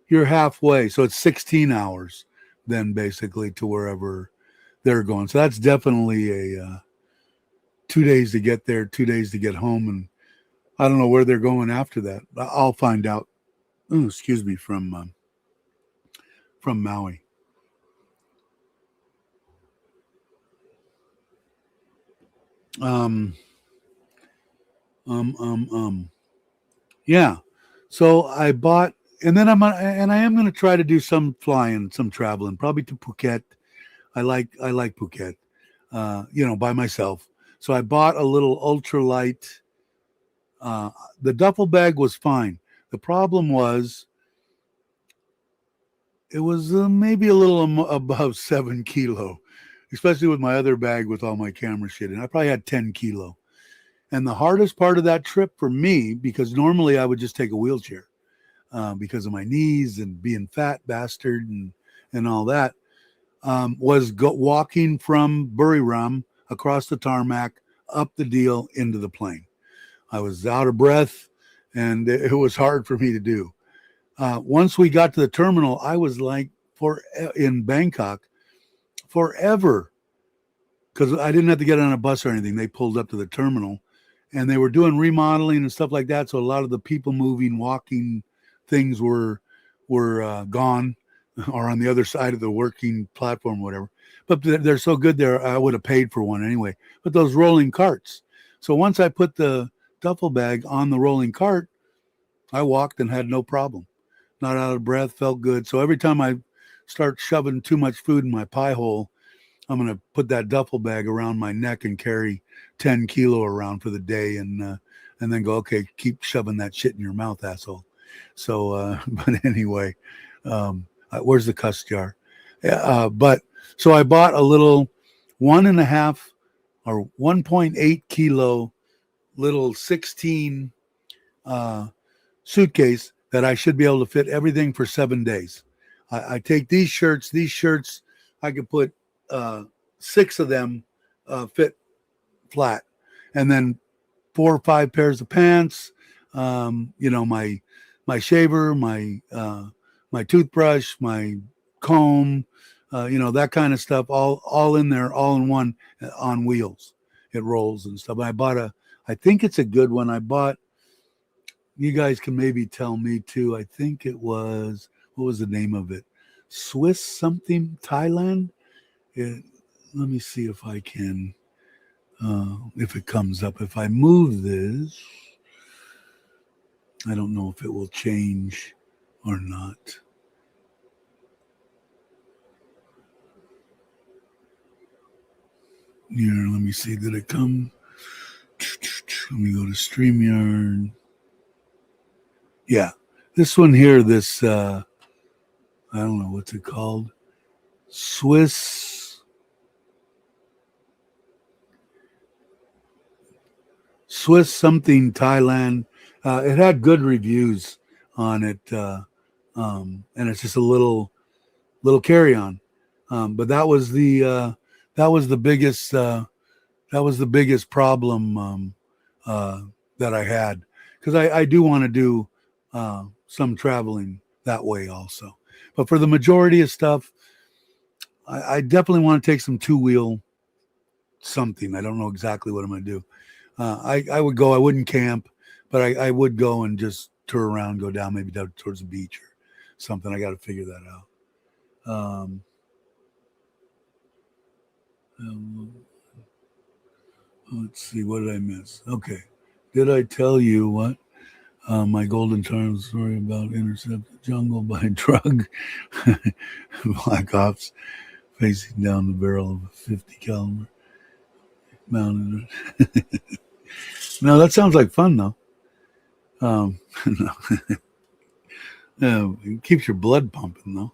You're halfway, so it's 16 hours then basically to wherever they're going. So that's definitely a 2 days to get there, 2 days to get home, and I don't know where they're going after that. I'll find out. Ooh, excuse me, from Maui. Yeah. So I bought, and then I am going to try to do some flying, some traveling, probably to Phuket. I like Phuket, by myself. So I bought a little ultralight. The duffel bag was fine. The problem was it was maybe a little above 7 kilo, especially with my other bag with all my camera shit. And I probably had 10 kilo. And the hardest part of that trip for me, because normally I would just take a wheelchair because of my knees and being fat bastard and all that, was walking from Buriram across the tarmac, up the deal into the plane. I was out of breath, and it was hard for me to do. Once we got to the terminal, I was like, in Bangkok, forever, because I didn't have to get on a bus or anything. They pulled up to the terminal, and they were doing remodeling and stuff like that. So a lot of the people moving, walking things were gone, or on the other side of the working platform, whatever. But they're so good there, I would have paid for one anyway. But those rolling carts. So once I put the duffel bag on the rolling cart, I walked and had no problem. Not out of breath, felt good. So every time I start shoving too much food in my pie hole, I'm going to put that duffel bag around my neck and carry 10 kilo around for the day, and then go, okay, keep shoving that shit in your mouth, asshole. So, but anyway, where's the cuss jar? But so I bought a little 1.5 or 1.8 kilo little 16 suitcase that I should be able to fit everything for 7 days. I take these shirts, I could put 6 of them fit flat, and then 4 or 5 pairs of pants, my shaver, my toothbrush, my comb, that kind of stuff, all in there, all in one, on wheels. It rolls and stuff. I think it's a good one. I bought, you guys can maybe tell me too. I think it was, what was the name of it? Swiss something, Thailand. Let me see if I can, if it comes up. If I move this, I don't know if it will change or not. Here, let me see. Did it come? Let me go to StreamYard. Yeah, this one here, this, I don't know what's it called. Swiss something Thailand. It had good reviews on it, and it's just a little carry-on. But that was the that was the biggest problem that I had, because I do want to do some traveling that way also. But for the majority of stuff, I definitely want to take some two-wheel something. I don't know exactly what I'm going to do. I would go. I wouldn't camp, but I would go and just tour around, go down, maybe down towards the beach or something. I got to figure that out. Let's see. What did I miss? Okay. Did I tell you what? My golden charm story about intercepted jungle by drug black ops facing down the barrel of a 50 caliber mounted. No, that sounds like fun though. No. It keeps your blood pumping though.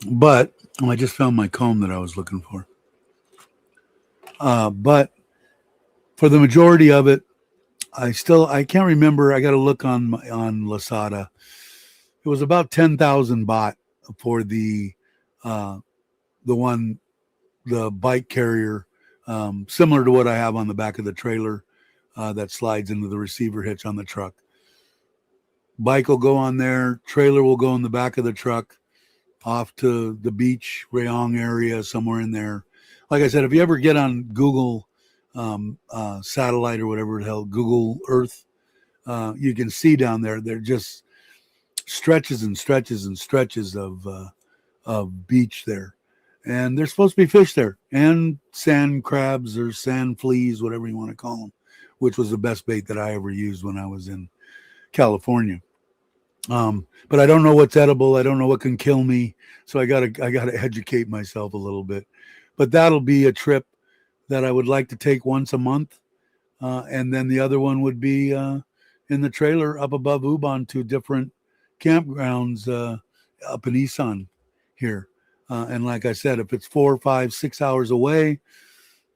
But I just found my comb that I was looking for. But for the majority of it, I can't remember. I got to look on Lasada. It was about 10,000 baht for the bike carrier, similar to what I have on the back of the trailer that slides into the receiver hitch on the truck. Bike will go on there. Trailer will go in the back of the truck off to the beach, Rayong area, somewhere in there. Like I said, if you ever get on Google satellite or whatever the hell, Google Earth, you can see down there, they're just stretches and stretches and stretches of beach there. And there's supposed to be fish there, and sand crabs or sand fleas, whatever you want to call them, which was the best bait that I ever used when I was in California. But I don't know what's edible. I don't know what can kill me. So I gotta educate myself a little bit. But that'll be a trip that I would like to take once a month. And then the other one would be in the trailer up above Ubon to different campgrounds up in Isan here. And like I said, if it's 4, 5, 6 hours away,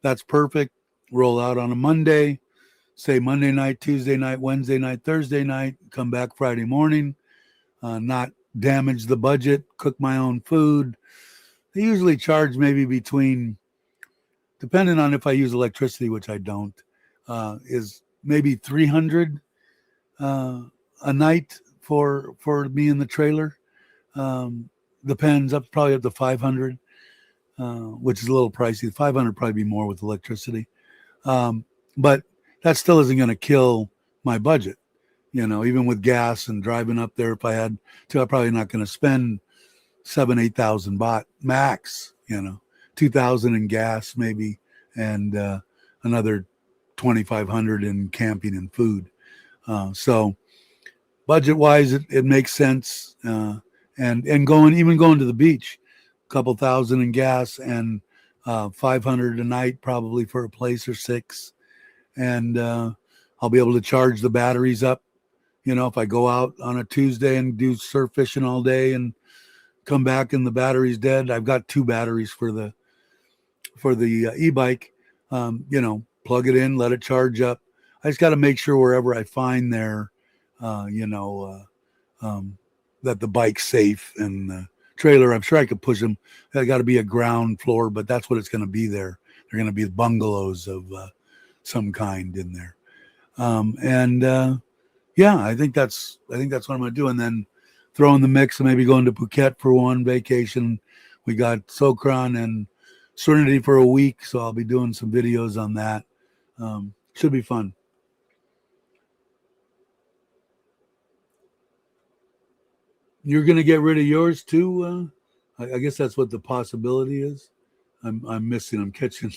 that's perfect. Roll out on a Monday, say Monday night, Tuesday night, Wednesday night, Thursday night, come back Friday morning, not damage the budget, cook my own food. They usually charge maybe between, depending on if I use electricity, which I don't, is maybe 300 a night for me in the trailer. Depends, probably up to 500, which is a little pricey. 500 probably be more with electricity. But that still isn't going to kill my budget. You know, even with gas and driving up there, if I had to, I'm probably not going to spend 7,000-8,000 baht max, 2,000 in gas maybe, and another 2,500 in camping and food. So budget wise, it makes sense. And going to the beach, a couple thousand in gas and 500 a night probably for a place or 6. And I'll be able to charge the batteries up. If I go out on a Tuesday and do surf fishing all day and come back and the battery's dead, I've got 2 batteries for the e-bike. Plug it in, let it charge up. I just got to make sure wherever I find there, that the bike's safe, and the trailer, I'm sure I could push them. I got to be a ground floor, but that's what it's going to be there. They're going to be bungalows of some kind in there. Yeah, I think that's what I'm going to do. And then throw in the mix and maybe going to Phuket for one vacation. We got Sokran and Serenity for a week, so I'll be doing some videos on that. Should be fun. You're going to get rid of yours too? I guess that's what the possibility is. I'm missing. I'm catching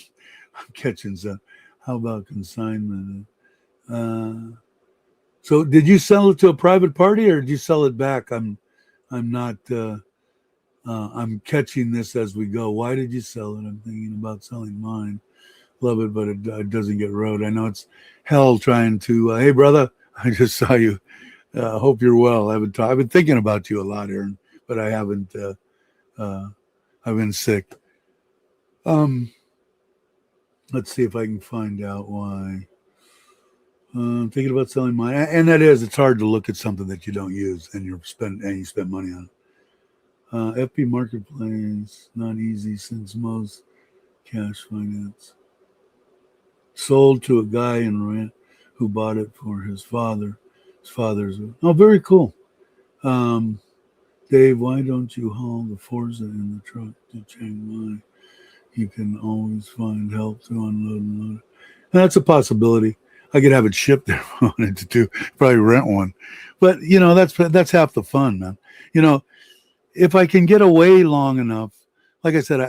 some. How about consignment? So did you sell it to a private party or did you sell it back? I'm not. I'm catching this as we go. Why did you sell it? I'm thinking about selling mine. Love it, but it doesn't get rode. I know it's hell trying to. Hey, brother, I just saw you. Hope you're well. I've been thinking about you a lot, Aaron, but I haven't. I've been sick. Let's see if I can find out why. I'm thinking about selling mine, and it's hard to look at something that you don't use and you spend money on. FP Marketplace, not easy since most cash finance. Sold to a guy in Rent who bought it for his father. His father's. Oh, very cool. Um, Dave, why don't you haul the Forza in the truck to Chiang Mai? You can always find help to unload and load it. That's a possibility. I could have it shipped there if I wanted to do. Probably rent one, but that's half the fun, man. You know, if I can get away long enough, like I said,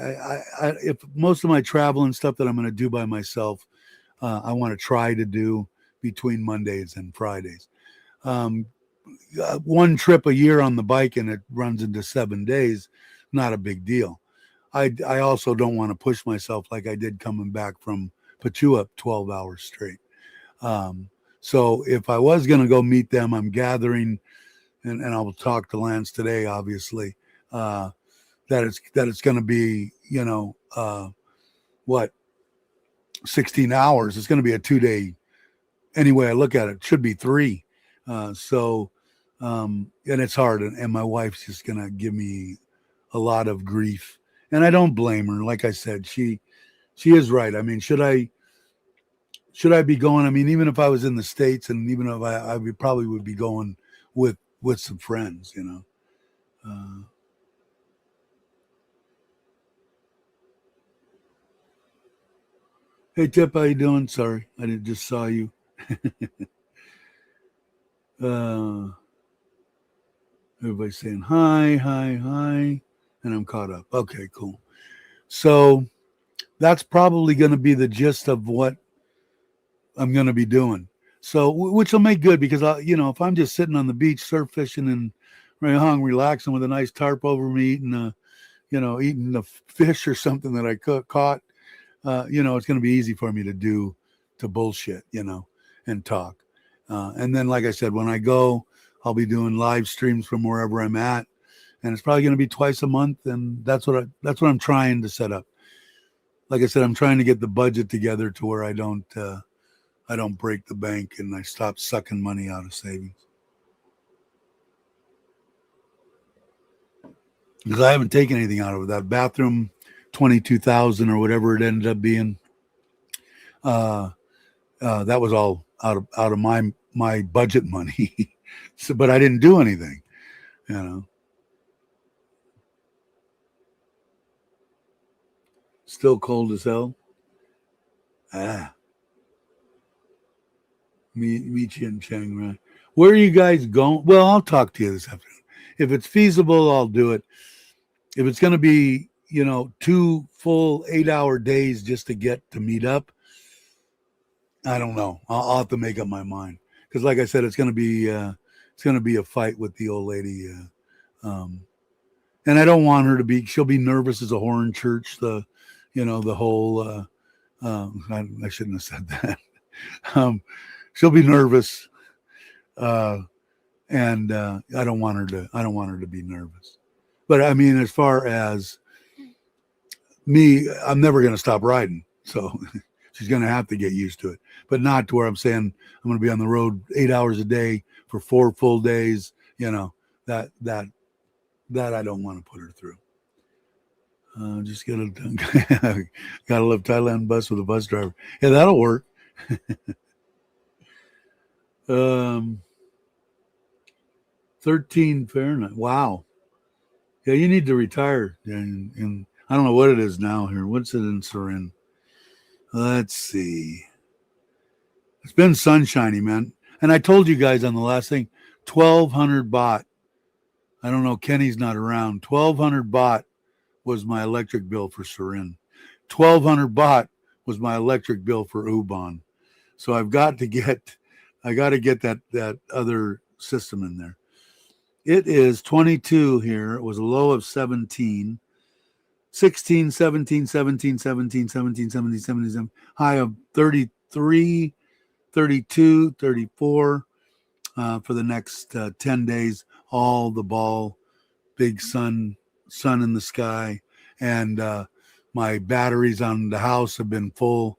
if most of my travel and stuff that I'm going to do by myself, I want to try to do between Mondays and Fridays. Um, One trip a year on the bike and it runs into 7 days, not a big deal. I also don't want to push myself like I did coming back from Pachua 12 hours straight. Um, so if I was going to go meet them, I'm gathering, and I will talk to Lance today, obviously, uh, that it's going to be, what, 16 hours. It's going to be a 2 day. Anyway, I look at it, it should be three. And it's hard. And my wife's just going to give me a lot of grief. And I don't blame her. Like I said, she is right. I mean, should I be going? I mean, even if I was in the States, and even if probably would be going with some friends, Hey Tip, how you doing? Sorry, I didn't just saw you. uh, Everybody's saying hi, hi, hi, and I'm caught up. Okay, cool. So that's probably going to be the gist of what I'm going to be doing. So, which will make good because if I'm just sitting on the beach surf fishing and relaxing with a nice tarp over me, eating the fish or something that I caught, it's going to be easy for me to bullshit, and talk. And then, like I said, when I go, I'll be doing live streams from wherever I'm at, and it's probably going to be twice a month. And that's what I'm trying to set up. Like I said, I'm trying to get the budget together to where I don't break the bank and I stop sucking money out of savings. Because I haven't taken anything out of it. That bathroom, 22,000 or whatever it ended up being, that was all out of my budget money. So, but I didn't do anything, you know. Still cold as hell. Ah, meet you in Chiang Mai. Where are you guys going? Well, I'll talk to you this afternoon. If it's feasible, I'll do it. If it's going to be, 2 full 8-hour days just to get to meet up, I don't know. I'll have to make up my mind because, like I said, it's going to be a fight with the old lady, and I don't want her to be. She'll be nervous as a whore in church. The whole. I shouldn't have said that. Um, she'll be nervous, and I don't want her to. I don't want her to be nervous. But I mean, as far as me, I'm never going to stop riding. So she's going to have to get used to it, but not to where I'm saying I'm going to be on the road 8 hours a day for 4 full days. That I don't want to put her through. Just gotta love Thailand bus with a bus driver. Yeah, that'll work. 13 Fahrenheit. Wow. Yeah, you need to retire. And I don't know what it is now here. What's it in Surin? Let's see. It's been sunshiny, man. And I told you guys on the last thing, 1,200 baht. I don't know. Kenny's not around. 1,200 baht was my electric bill for Surin. 1,200 baht was my electric bill for Ubon. So I got to get that other system in there. It is 22 here. It was a low of 17, 16, 17, 17, 17, 17, 17, 17, high of 33, 32, 34 for the next 10 days. All the ball, big sun in the sky, and my batteries on the house have been full.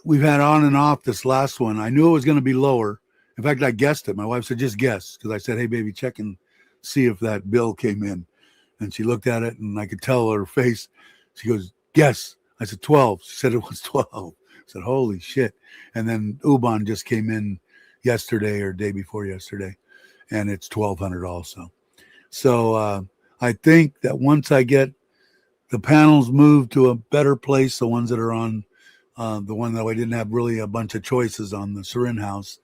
We've had on and off this last one. I knew it was going to be lower. In fact, I guessed it. My wife said, just guess. Because I said, hey, baby, check and see if that bill came in. And she looked at it, and I could tell her face. She goes, "Yes." I said, 12. She said it was 12. I said, "Holy shit." And then Uban just came in yesterday or day before yesterday, and it's 1,200 also. So I think that once I get the panels moved to a better place, the ones that are on the one that I didn't have really a bunch of choices on, the Serin house,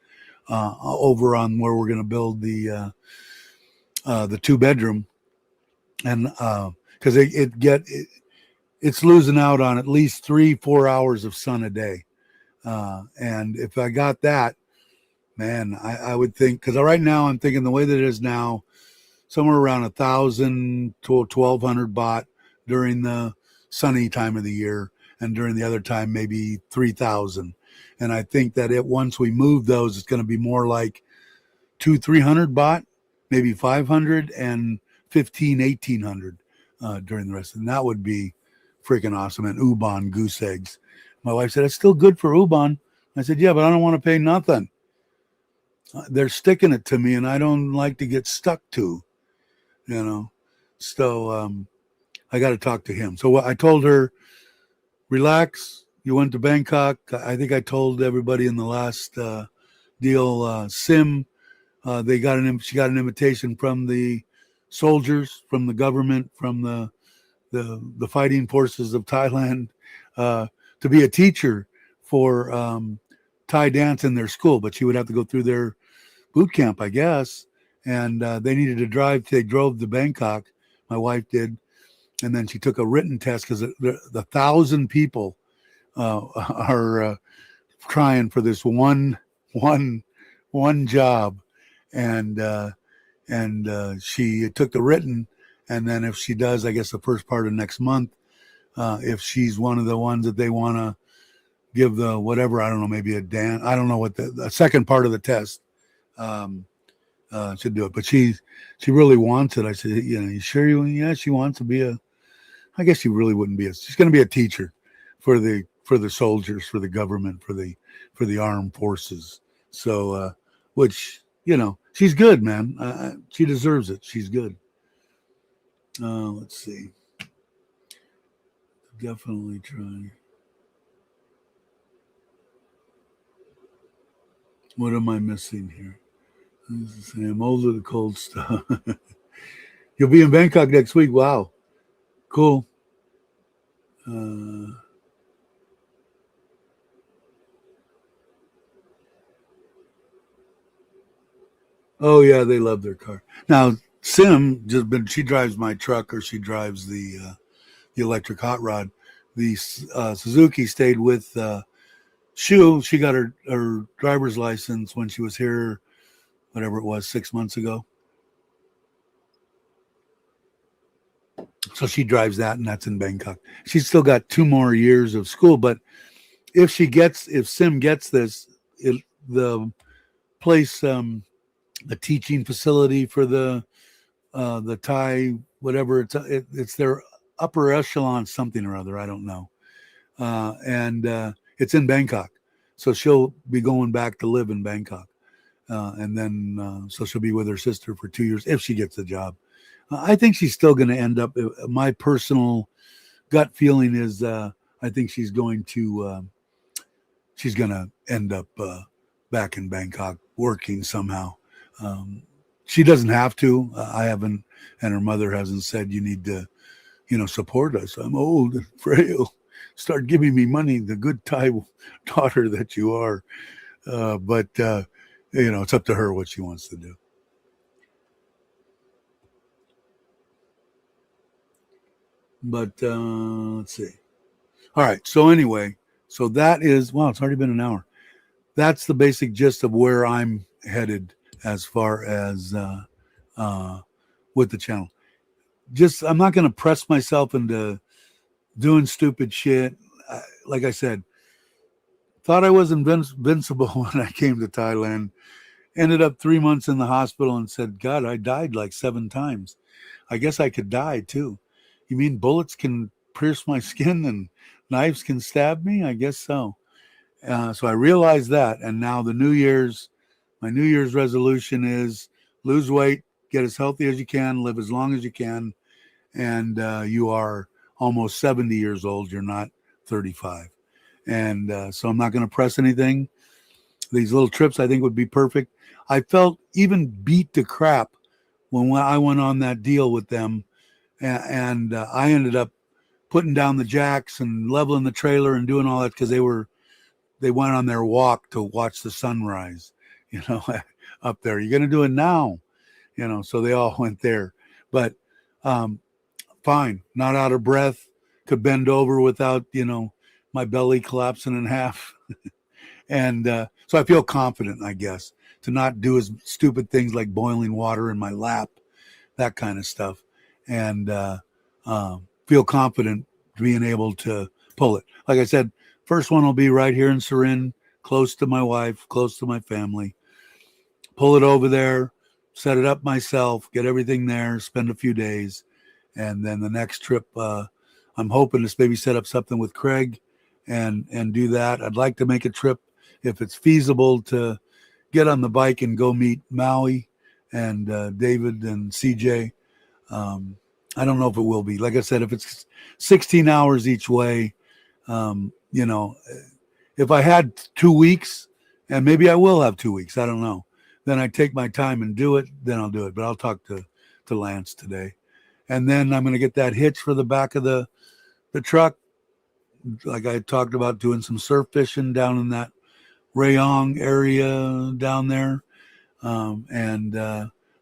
over on where we're going to build the 2-bedroom, and because it's losing out on at least 3-4 hours of sun a day, and if I got that, man, I would think, because right now I'm thinking the way that it is now, somewhere around 1,000 to 1,200 baht during the sunny time of the year, and during the other time maybe 3,000. And I think that once we move those, it's going to be more like 200-300 baht, maybe 500, and 1,500-1,800 during the rest. And that would be freaking awesome. And Uban goose eggs. My wife said, "It's still good for Uban." I said, "Yeah, but I don't want to pay nothing. They're sticking it to me, and I don't like to get stuck to, you know." So I got to talk to him. So I told her, relax. You went to Bangkok. I think I told everybody in the last deal, Sim, she got an invitation from the soldiers, from the government, from the fighting forces of Thailand, to be a teacher for Thai dance in their school. But she would have to go through their boot camp, I guess. And they needed to drive. They drove to Bangkok. My wife did. And then she took a written test, because the 1,000 people are trying for this one job, and she took the written, and then if she does, I guess the first part of next month, if she's one of the ones that they want to give the whatever, I don't know, maybe a dance, I don't know what the second part of the test, should do it. But she really wants it. I said, you sure you? Yeah, she wants to be I guess she really wouldn't be she's going to be a teacher for the soldiers, for the government, for the armed forces. So, which, she's good, man. She deserves it. She's good. Let's see. Definitely try. What am I missing here? I'm over the cold stuff. You'll be in Bangkok next week. Wow. Cool. Oh yeah, they love their car. Now Sim she drives my truck, or she drives the electric hot rod. The Suzuki stayed with Shu. She got her driver's license when she was here, whatever it was, 6 months ago. So she drives that, and that's in Bangkok. She's still got 2 more years of school, but if Sim gets this, the place, a teaching facility for the Thai, whatever, it's their upper echelon something or other, I don't know, and it's in Bangkok, so she'll be going back to live in Bangkok, and then so she'll be with her sister for 2 years if she gets the job. I think she's still going to end up. My personal gut feeling is, I think she's going to end up back in Bangkok working somehow. She doesn't have to. I haven't, and her mother hasn't said, "You need to, support us. I'm old and frail. Start giving me money, the good Thai daughter that you are." But it's up to her what she wants to do. But let's see. All right. So anyway, so that is, wow, it's already been an hour. That's the basic gist of where I'm headed as far as with the channel. I'm not going to press myself into doing stupid shit. Like I said, thought I was invincible when I came to Thailand. Ended up 3 months in the hospital and said, "God, I died like 7 times. I guess I could die too." You mean bullets can pierce my skin and knives can stab me? I guess so. So I realized that. And now my New Year's resolution is lose weight, get as healthy as you can, live as long as you can, and you are almost 70 years old. You're not 35. And so I'm not going to press anything. These little trips I think would be perfect. I felt even beat to crap when I went on that deal with them, and I ended up putting down the jacks and leveling the trailer and doing all that because they went on their walk to watch the sunrise, up there. You're going to do it now, so they all went there. But fine, not out of breath, could bend over without, my belly collapsing in half. And so I feel confident, I guess, to not do as stupid things like boiling water in my lap, that kind of stuff. And feel confident being able to pull it. Like I said, first one will be right here in Surin, close to my wife, close to my family. Pull it over there, set it up myself, get everything there, spend a few days. And then the next trip, I'm hoping to maybe set up something with Craig and do that. I'd like to make a trip, if it's feasible, to get on the bike and go meet Maui and David and CJ. I don't know if it will be. Like I said, if it's 16 hours each way, if I had 2 weeks, and maybe I will have 2 weeks, I don't know, then I take my time and do it, then I'll do it. But I'll talk to Lance today. And then I'm going to get that hitch for the back of the truck. Like I talked about, doing some surf fishing down in that Rayong area down there. I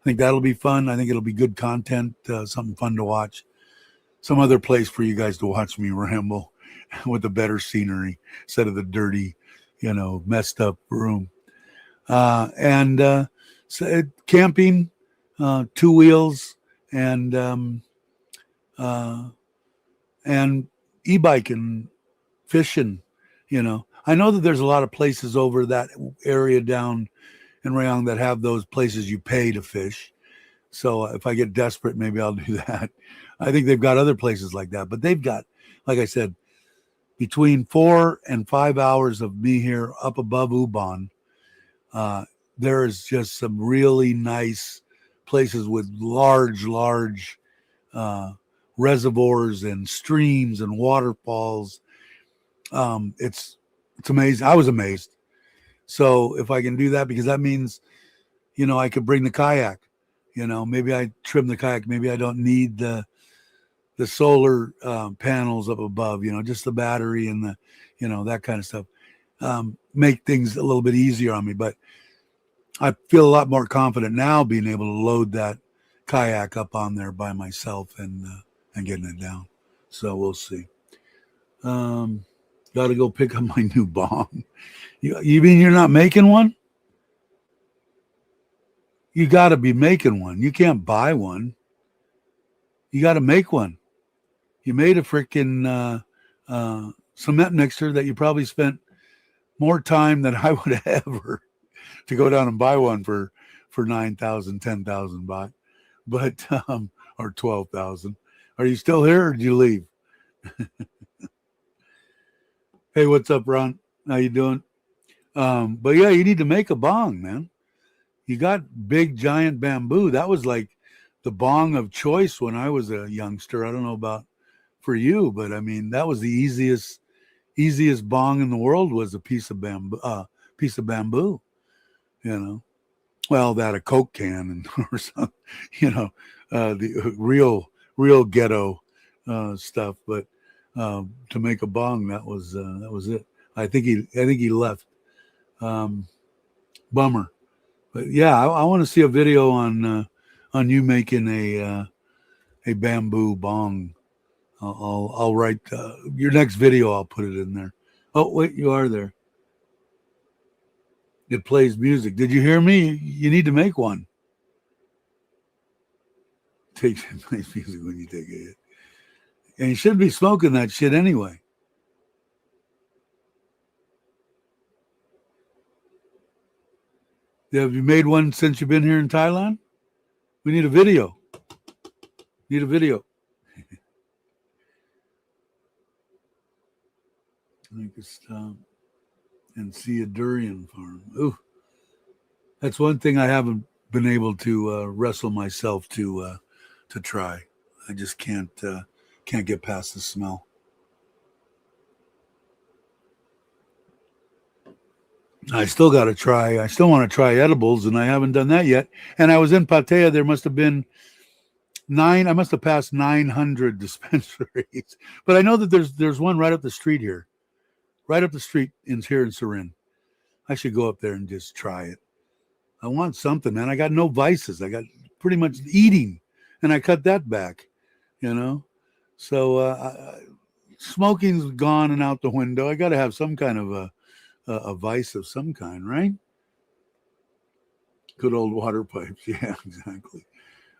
think that'll be fun. I think it'll be good content, something fun to watch. Some other place for you guys to watch me ramble with the better scenery instead of the dirty, messed up room. So camping, 2 wheels, and e-biking, fishing. I know that there's a lot of places over that area down in Rayong that have those places you pay to fish. So if I get desperate, maybe I'll do that. I think they've got other places like that, but they've got, like I said, between 4 and 5 hours of me here up above Ubon. There is just some really nice places with large reservoirs and streams and waterfalls. It's amazing. I was amazed. So if I can do that, because that means, I could bring the kayak, maybe I trim the kayak. Maybe I don't need the solar panels up above, just the battery and the, that kind of stuff. Make things a little bit easier on me. But I feel a lot more confident now being able to load that kayak up on there by myself and getting it down. So we'll see. Got to go pick up my new bong. You mean you're not making one? You got to be making one. You can't buy one. You got to make one. You made a freaking cement mixer that you probably spent more time than I would ever to go down and buy one for 9,000, 10,000 baht, but or 12,000. Are you still here, or did you leave? Hey, what's up, Ron? How you doing? But yeah, you need to make a bong, man. You got big giant bamboo. That was like the bong of choice when I was a youngster. I don't know about for you, but I mean, that was the easiest bong in the world, was a piece of bamboo, well, that a Coke can and or something, the real ghetto stuff. But to make a bong, that was it. I think he left. Bummer. But yeah, I want to see a video on you making a bamboo bong. I'll write your next video. I'll put it in there. Oh wait, you are there. It plays music. Did you hear me? You need to make one. Plays music when you take a hit, and you should be smoking that shit anyway. Have you made one since you've been here in Thailand? We need a video. Need a video. I could stop and see a durian farm. Ooh, that's one thing I haven't been able to wrestle myself to try. I just can't get past the smell. I still got to try. I still want to try edibles, and I haven't done that yet. And I was in Pattaya. There must have been I must have passed 900 dispensaries. But I know that there's one right up the street here, right up the street here in Surin. I should go up there and just try it. I want something, man. I got no vices. I got pretty much eating, and I cut that back. You know, so smoking's gone and out the window. I got to have some kind of a vice of some kind, right? Good old water pipes. Yeah, exactly.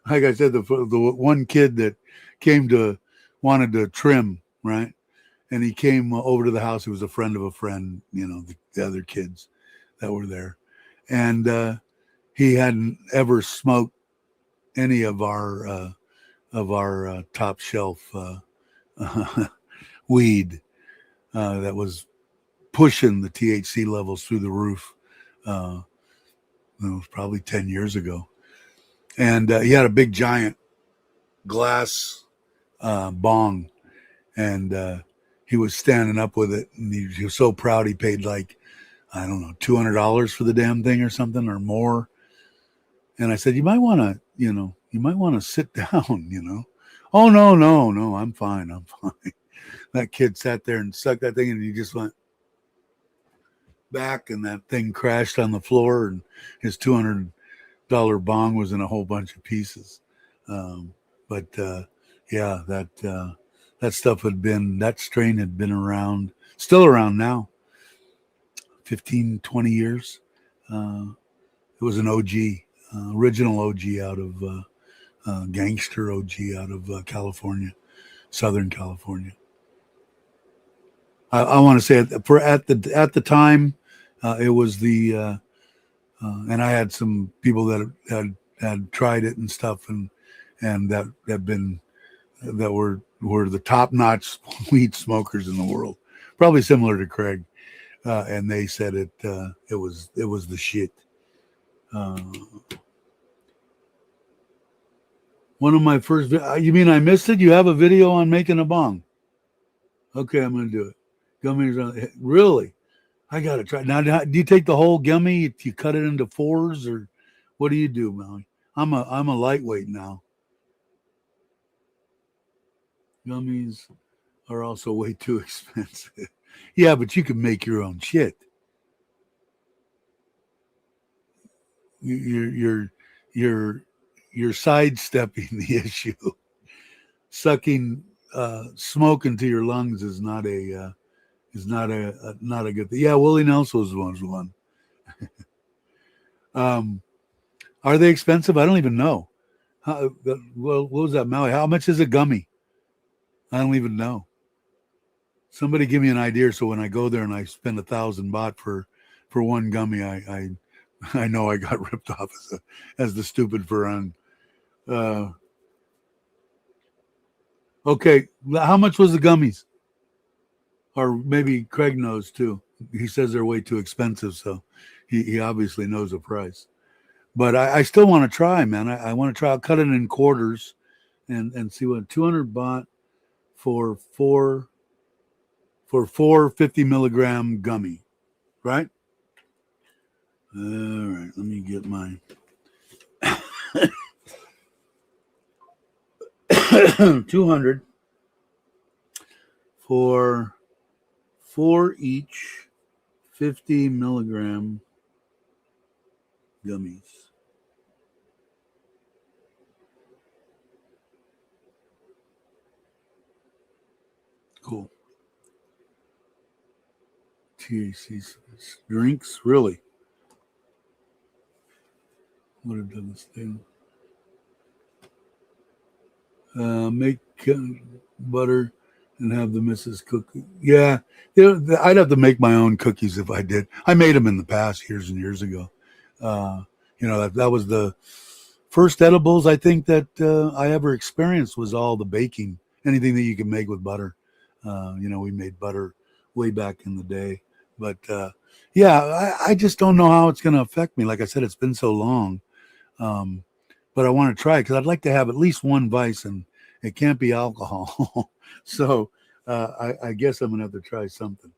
Like I said, the one kid that wanted to trim, right? And he came over to the house. He was a friend of a friend, you know, the other kids that were there. And he hadn't ever smoked any of our top shelf weed that was pushing the THC levels through the roof. It was probably 10 years ago. And he had a big giant glass bong, and he was standing up with it. And he was so proud. He paid like, I don't know, $200 for the damn thing or something or more. And I said, you might want to sit down, you know. Oh, no, I'm fine. That kid sat there and sucked that thing, and he just went back, and that thing crashed on the floor, and his $200 bong was in a whole bunch of pieces. But yeah, that stuff that strain had been around, still around now, 15, 20 years. It was an OG, original OG out of gangster OG out of California, Southern California. I want to say at the time, it was the and I had some people that had tried it and stuff, and that were the top notch weed smokers in the world, probably similar to Craig, and they said it was the shit. One of my first, you mean I missed it? You have a video on making a bong? Okay, I'm gonna do it. Gummies, really? I gotta try. Now, do you take the whole gummy? Do you cut it into fours, or what do you do, Molly? I'm a lightweight now. Gummies are also way too expensive. Yeah, but you can make your own shit. You're sidestepping the issue. Sucking smoke into your lungs is not a good thing. Yeah, Willie Nelson was one. Are they expensive? I don't even know. What was that, Maui? How much is a gummy? I don't even know. Somebody give me an idea, so when I go there and I spend 1,000 baht for one gummy, I know I got ripped off as the stupid Ferran. Okay, how much was the gummies? Or maybe Craig knows too. He says they're way too expensive, so he obviously knows the price. But I still want to try, man. I want to try. I'll cut it in quarters and see what 200 baht for four 50 milligram gummy, right? All right, let me get my 200 for 4 each 50 milligram gummies. Cool. THC drinks, really? What have done this thing? Make butter and have the missus cook. Yeah, I'd have to make my own cookies if I did. I made them in the past, years and years ago. That was the first edibles I think that I ever experienced was all the baking. Anything that you can make with butter. We made butter way back in the day. But yeah, I just don't know how it's going to affect me. Like I said, it's been so long. But I want to try it because I'd like to have at least one vice, and it can't be alcohol. So I guess I'm going to have to try something.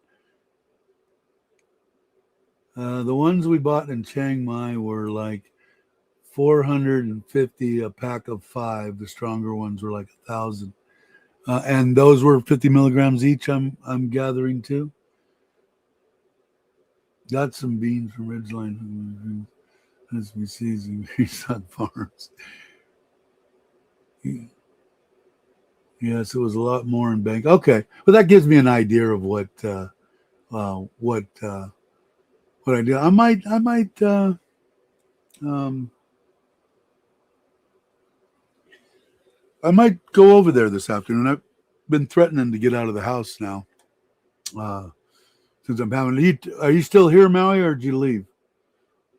The ones we bought in Chiang Mai were like 450 a pack of 5. The stronger ones were like 1,000. And those were 50 milligrams each. I'm gathering too. Got some beans from Ridgeline SBC's and Greaseon Farms. Yes, it was a lot more in bank. Okay, well that gives me an idea of what I do. I might go over there this afternoon. I've been threatening to get out of the house now. Since I'm having to eat. Are you still here, Maui, or did you leave?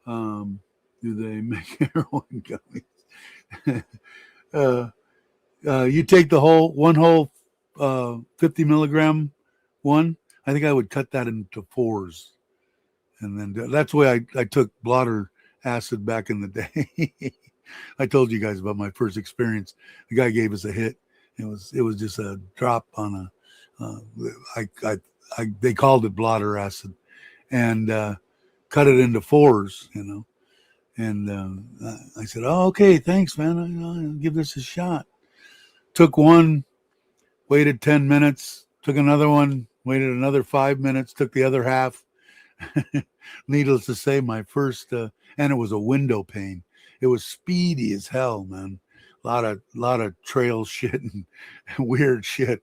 Do they make heroin gummies? You take the whole 50 milligram one. I think I would cut that into 4s. And then that's the way I took blotter acid back in the day. I told you guys about my first experience. The guy gave us a hit. It was just a drop on they called it blotter acid, and cut it into 4s, And I said, "Oh, okay, thanks, man. I'll give this a shot." Took one, waited 10 minutes. Took another one, waited another 5 minutes. Took the other half. Needless to say, my first, and it was a window pane. It was speedy as hell, man. A lot of trail shit and weird shit.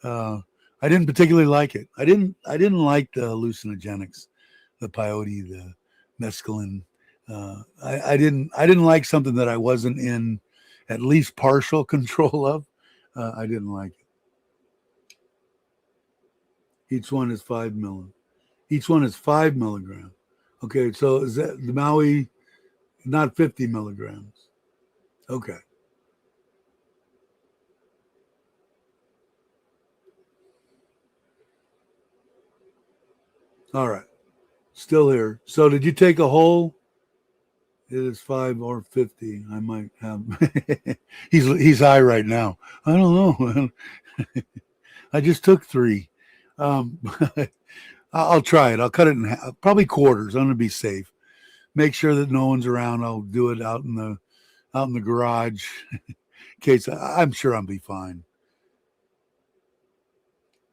I didn't particularly like it. I didn't like the hallucinogenics, the peyote, the mescaline. I didn't like something that I wasn't in at least partial control of. I didn't like it. Each one is 5 milligrams. Each one is 5 milligrams. Okay, so is that the Maui, not 50 milligrams? Okay. All right. Still here. So did you take a whole? It is 5 or 50. I might have. He's high right now. I don't know. I just took 3. I'll try it. I'll cut it in half, probably quarters. I'm gonna be safe. Make sure that no one's around. I'll do it out in the garage, in case I'm sure I'll be fine.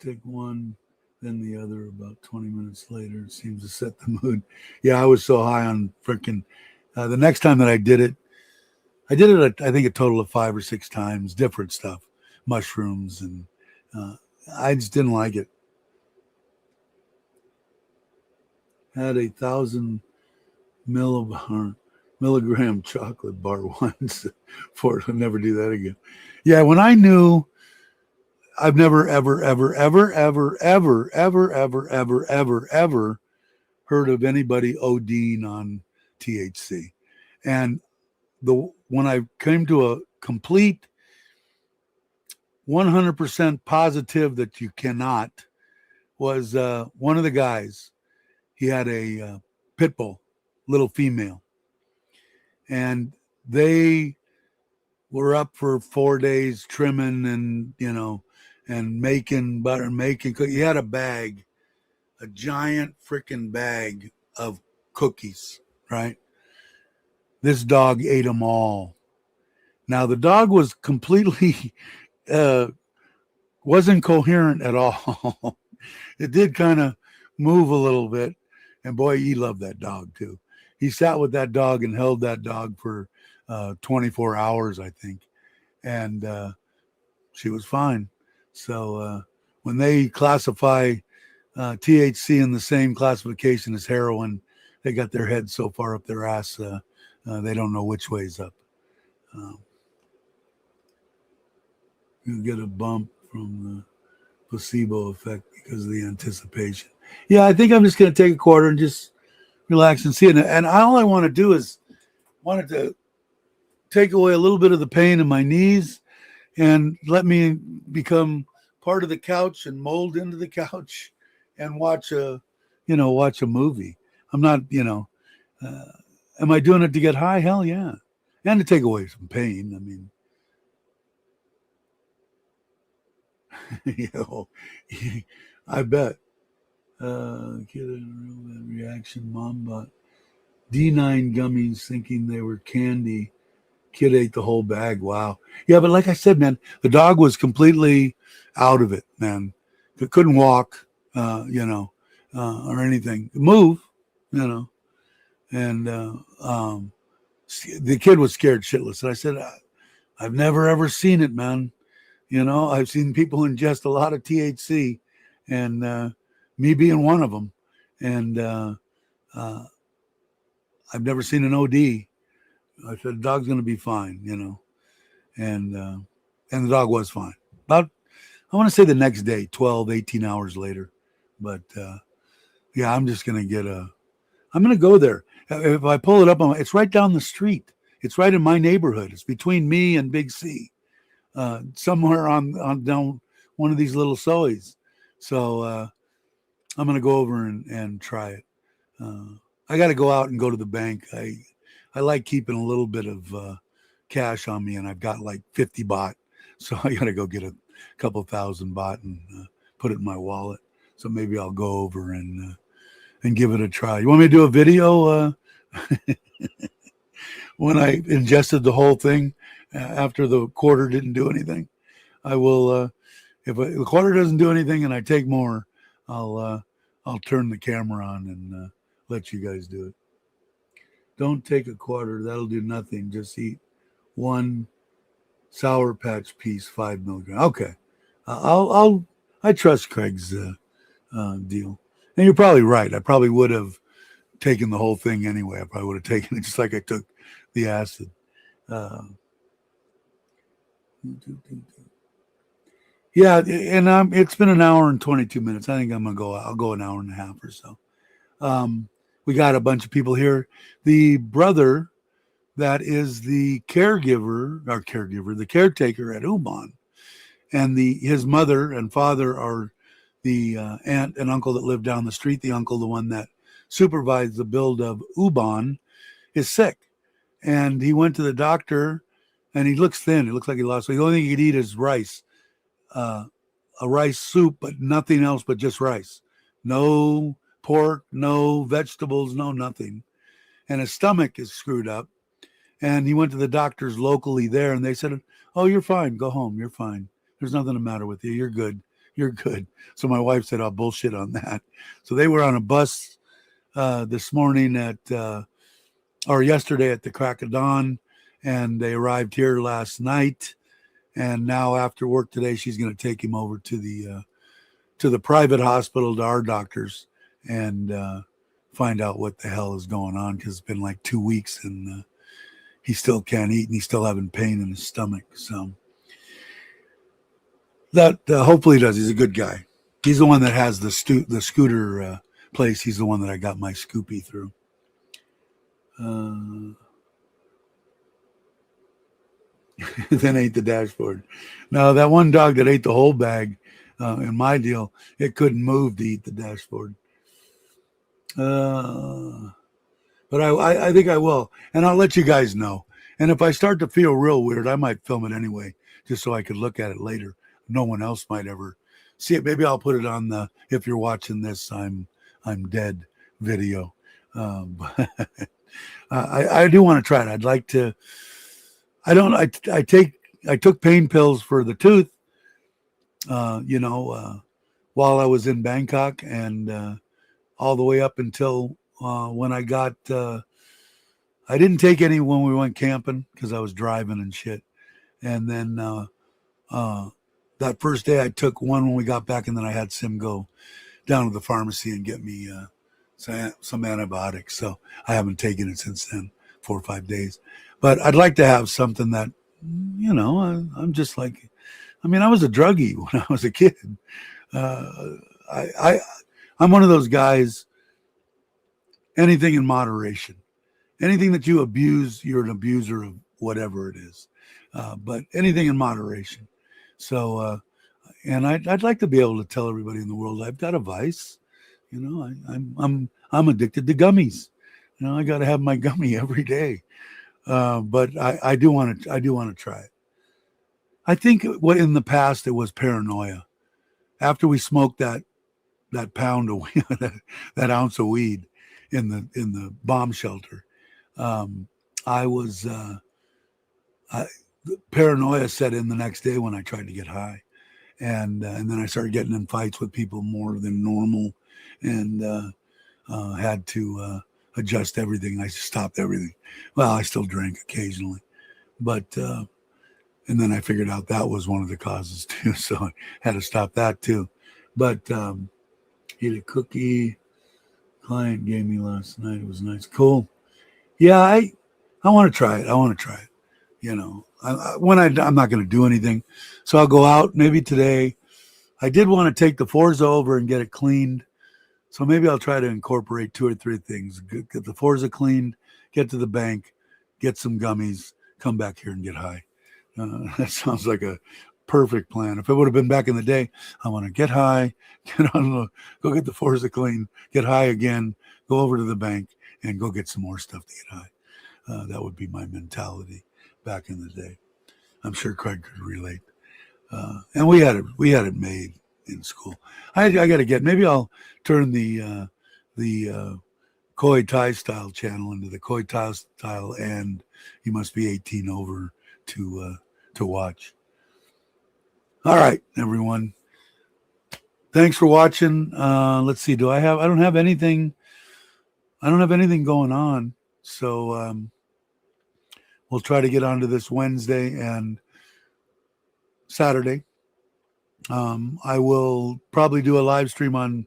Take one, then the other. About 20 minutes later, it seems to set the mood. Yeah, I was so high on freaking. The next time that I did it, I think a total of 5 or 6 times, different stuff, mushrooms, and I just didn't like it. Had 1,000 milligram chocolate bar once. For I'll never do that again. Yeah, when I knew, I've never ever heard of anybody ODing on THC, and when I came to a complete 100% positive that you cannot, was one of the guys. He had a pit bull, little female, and they were up for 4 days trimming and and making butter, making cookies. He had a bag, a giant freaking bag of cookies, right? This dog ate them all. Now the dog was completely wasn't coherent at all. It did kind of move a little bit, and boy, he loved that dog too. He sat with that dog and held that dog for 24 hours, I think, and she was fine. So when they classify THC in the same classification as heroin, they got their head so far up their ass, they don't know which way's up. You get a bump from the placebo effect because of the anticipation. Yeah, I think I'm just going to take a quarter and just relax and see it. And all I want to do is wanted to take away a little bit of the pain in my knees and let me become part of the couch and mold into the couch and watch a movie. I'm not, am I doing it to get high? Hell yeah. and to take away some pain. I mean, you know, I bet. Kid reaction, mom bought D9 gummies thinking they were candy. Kid ate the whole bag. Wow. Yeah, but like I said, man, the dog was completely out of it, man. It couldn't walk, or anything. Move, you know. And the kid was scared shitless. And I said, I've never ever seen it, man. You know, I've seen people ingest a lot of THC, and me being one of them. And I've never seen an OD. I said, the dog's going to be fine, you know. And the dog was fine. About, I want to say the next day, 12, 18 hours later. But yeah, I'm just going to I'm going to go there. If I pull it up, it's right down the street. It's right in my neighborhood. It's between me and Big C, somewhere on down one of these little soys. So I'm going to go over and try it. I got to go out and go to the bank. I like keeping a little bit of cash on me, and I've got like 50 baht. So I got to go get a couple thousand baht and put it in my wallet. So maybe I'll go over and give it a try. You want me to do a video when I ingested the whole thing after the quarter didn't do anything? I will. If the quarter doesn't do anything and I take more, I'll turn the camera on and let you guys do it. Don't take a quarter. That'll do nothing. Just eat one Sour Patch piece, 5 milligrams. Okay. I trust Craig's deal. And you're probably right. I probably would have taken the whole thing anyway. I probably would have taken it just like I took the acid. Yeah, and it's been an hour and 22 minutes. I think I'm gonna go. I'll go an hour and a half or so. We got a bunch of people here. The brother that is the the caretaker at Uban, and his mother and father are the aunt and uncle that live down the street. The uncle, the one that supervised the build of Uban, is sick, and he went to the doctor, and he looks thin. He looks like he lost weight. The only thing he could eat is rice, a rice soup, but nothing else but just rice. No pork, no vegetables, no nothing. And his stomach is screwed up. And he went to the doctors locally there, and they said, "Oh, you're fine. Go home. You're fine. There's nothing the matter with you. You're good. You're good." So my wife said, "I'll bullshit on that." So they were on a bus this morning or yesterday at the crack of dawn, and they arrived here last night. And now after work today, she's going to take him over to the private hospital, to our doctors, and find out what the hell is going on, because it's been like 2 weeks and he still can't eat, and he's still having pain in his stomach. So that hopefully does. He's a good guy. He's the one that has the scooter place. He's the one that I got my Scoopy through. Then ate the dashboard. Now that one dog that ate the whole bag, in my deal, it couldn't move to eat the dashboard. But I think I will, and I'll let you guys know. And if I start to feel real weird, I might film it anyway, just so I could look at it later. No one else might ever see it. Maybe I'll put it on the "If you're watching this, I'm dead" video. But I do want to try it. I'd like to. I took pain pills for the tooth, while I was in Bangkok, and all the way up until when I got. I didn't take any when we went camping because I was driving and shit. And then that first day I took one when we got back, and then I had Sim go down to the pharmacy and get me some antibiotics. So I haven't taken it since then, 4 or 5 days. But I'd like to have something that, I'm just like, I was a druggie when I was a kid. I'm one of those guys, anything in moderation. Anything that you abuse, you're an abuser of whatever it is. But anything in moderation. So, and I'd like to be able to tell everybody in the world I've got a vice. I'm addicted to gummies. I got to have my gummy every day. But I do want to try it. I think what in the past it was paranoia. After we smoked that pound of that ounce of weed in the bomb shelter, I was paranoia set in the next day when I tried to get high, and then I started getting in fights with people more than normal, and had to adjust everything. I stopped everything. Well, I still drank occasionally, but and then I figured out that was one of the causes too, so I had to stop that too. But eat a cookie client gave me last night. It was nice. Cool. Yeah, I want to try it. I want to try it. You know, I'm not going to do anything, so I'll go out maybe today. I did want to take the Forza over and get it cleaned, so maybe I'll try to incorporate 2 or 3 things: get the Forza cleaned, get to the bank, get some gummies, come back here and get high. That sounds like a perfect plan. If it would have been back in the day, I want to get high, go get the Forza clean, get high again, go over to the bank, and go get some more stuff to get high. That would be my mentality back in the day. I'm sure Craig could relate. And we had it made in school. I got to get. Maybe I'll turn the Koi Thai style channel into the Koi Thai style, and you must be 18 over to watch. All right, everyone. Thanks for watching. Let's see. I don't have anything. I don't have anything going on. So we'll try to get onto this Wednesday and Saturday. I will probably do a live stream on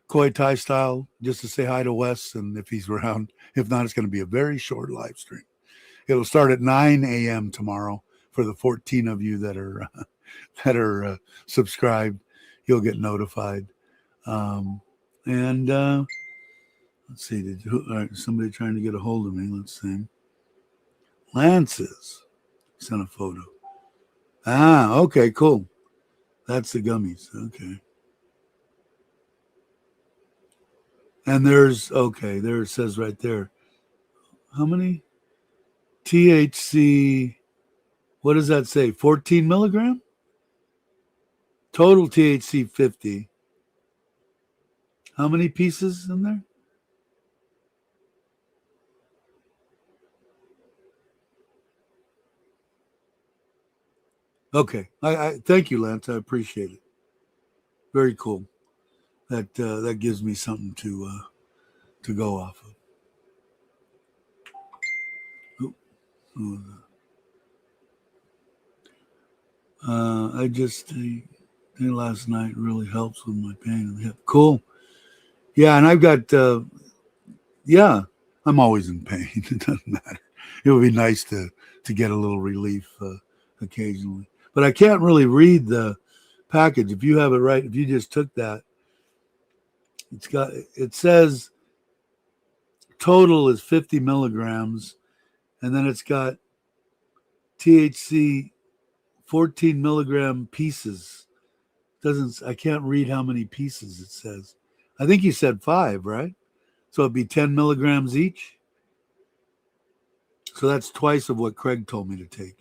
Koi Thai style just to say hi to Wes, and if he's around. If not, it's going to be a very short live stream. It'll start at 9 a.m. tomorrow for the 14 of you that are subscribed. You'll get notified. And let's see. Somebody trying to get a hold of me. Let's see. Lance's sent a photo. Okay, cool. That's the gummies. Okay. And there it says right there. How many? THC, what does that say? 14 milligram? Total THC 50. How many pieces in there? Okay. I thank you, Lance. I appreciate it. Very cool. That gives me something to go off of. I just think last night really helps with my pain in the hip. Cool. Yeah, and I've got I'm always in pain. It doesn't matter. It would be nice to get a little relief occasionally. But I can't really read the package. If you have it right, if you just took that, it says total is 50 milligrams, and then it's got THC 14 milligram pieces. I can't read how many pieces it says. I think you said 5, right? So it'd be 10 milligrams each. So that's twice of what Craig told me to take.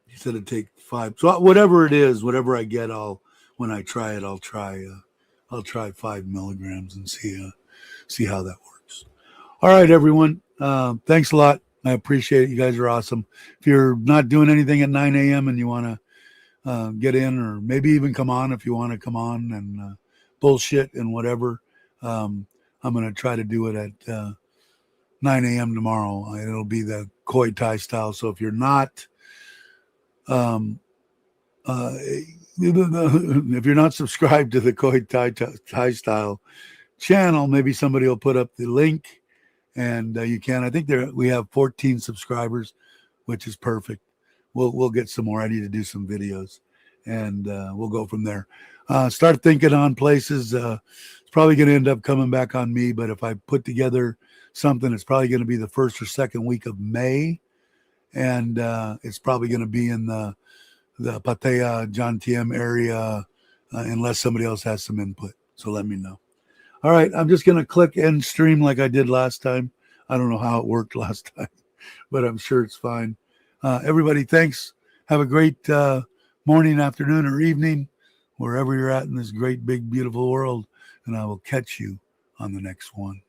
He said it'd take 5. So whatever it is, whatever I get, when I try it, I'll try 5 milligrams and see how that works. All right, everyone. Thanks a lot. I appreciate it. You guys are awesome. If you're not doing anything at 9 a.m. and you want to get in, or maybe even come on if you want to come on and bullshit and whatever, I'm going to try to do it at 9 a.m. tomorrow. It'll be the Koi Thai style. So if you're not if you're not subscribed to the Koi Thai style channel, maybe somebody will put up the link, and you can. I think we have 14 subscribers, which is perfect. We'll get some more. I need to do some videos, and we'll go from there. Start thinking on places. It's probably going to end up coming back on me, but if I put together something, it's probably going to be the first or second week of May, and it's probably going to be in the Pattaya, Jantiem area, unless somebody else has some input. So let me know. All right, I'm just going to click end stream like I did last time. I don't know how it worked last time, but I'm sure it's fine. Everybody, thanks. Have a great morning, afternoon, or evening, wherever you're at in this great, big, beautiful world. And I will catch you on the next one.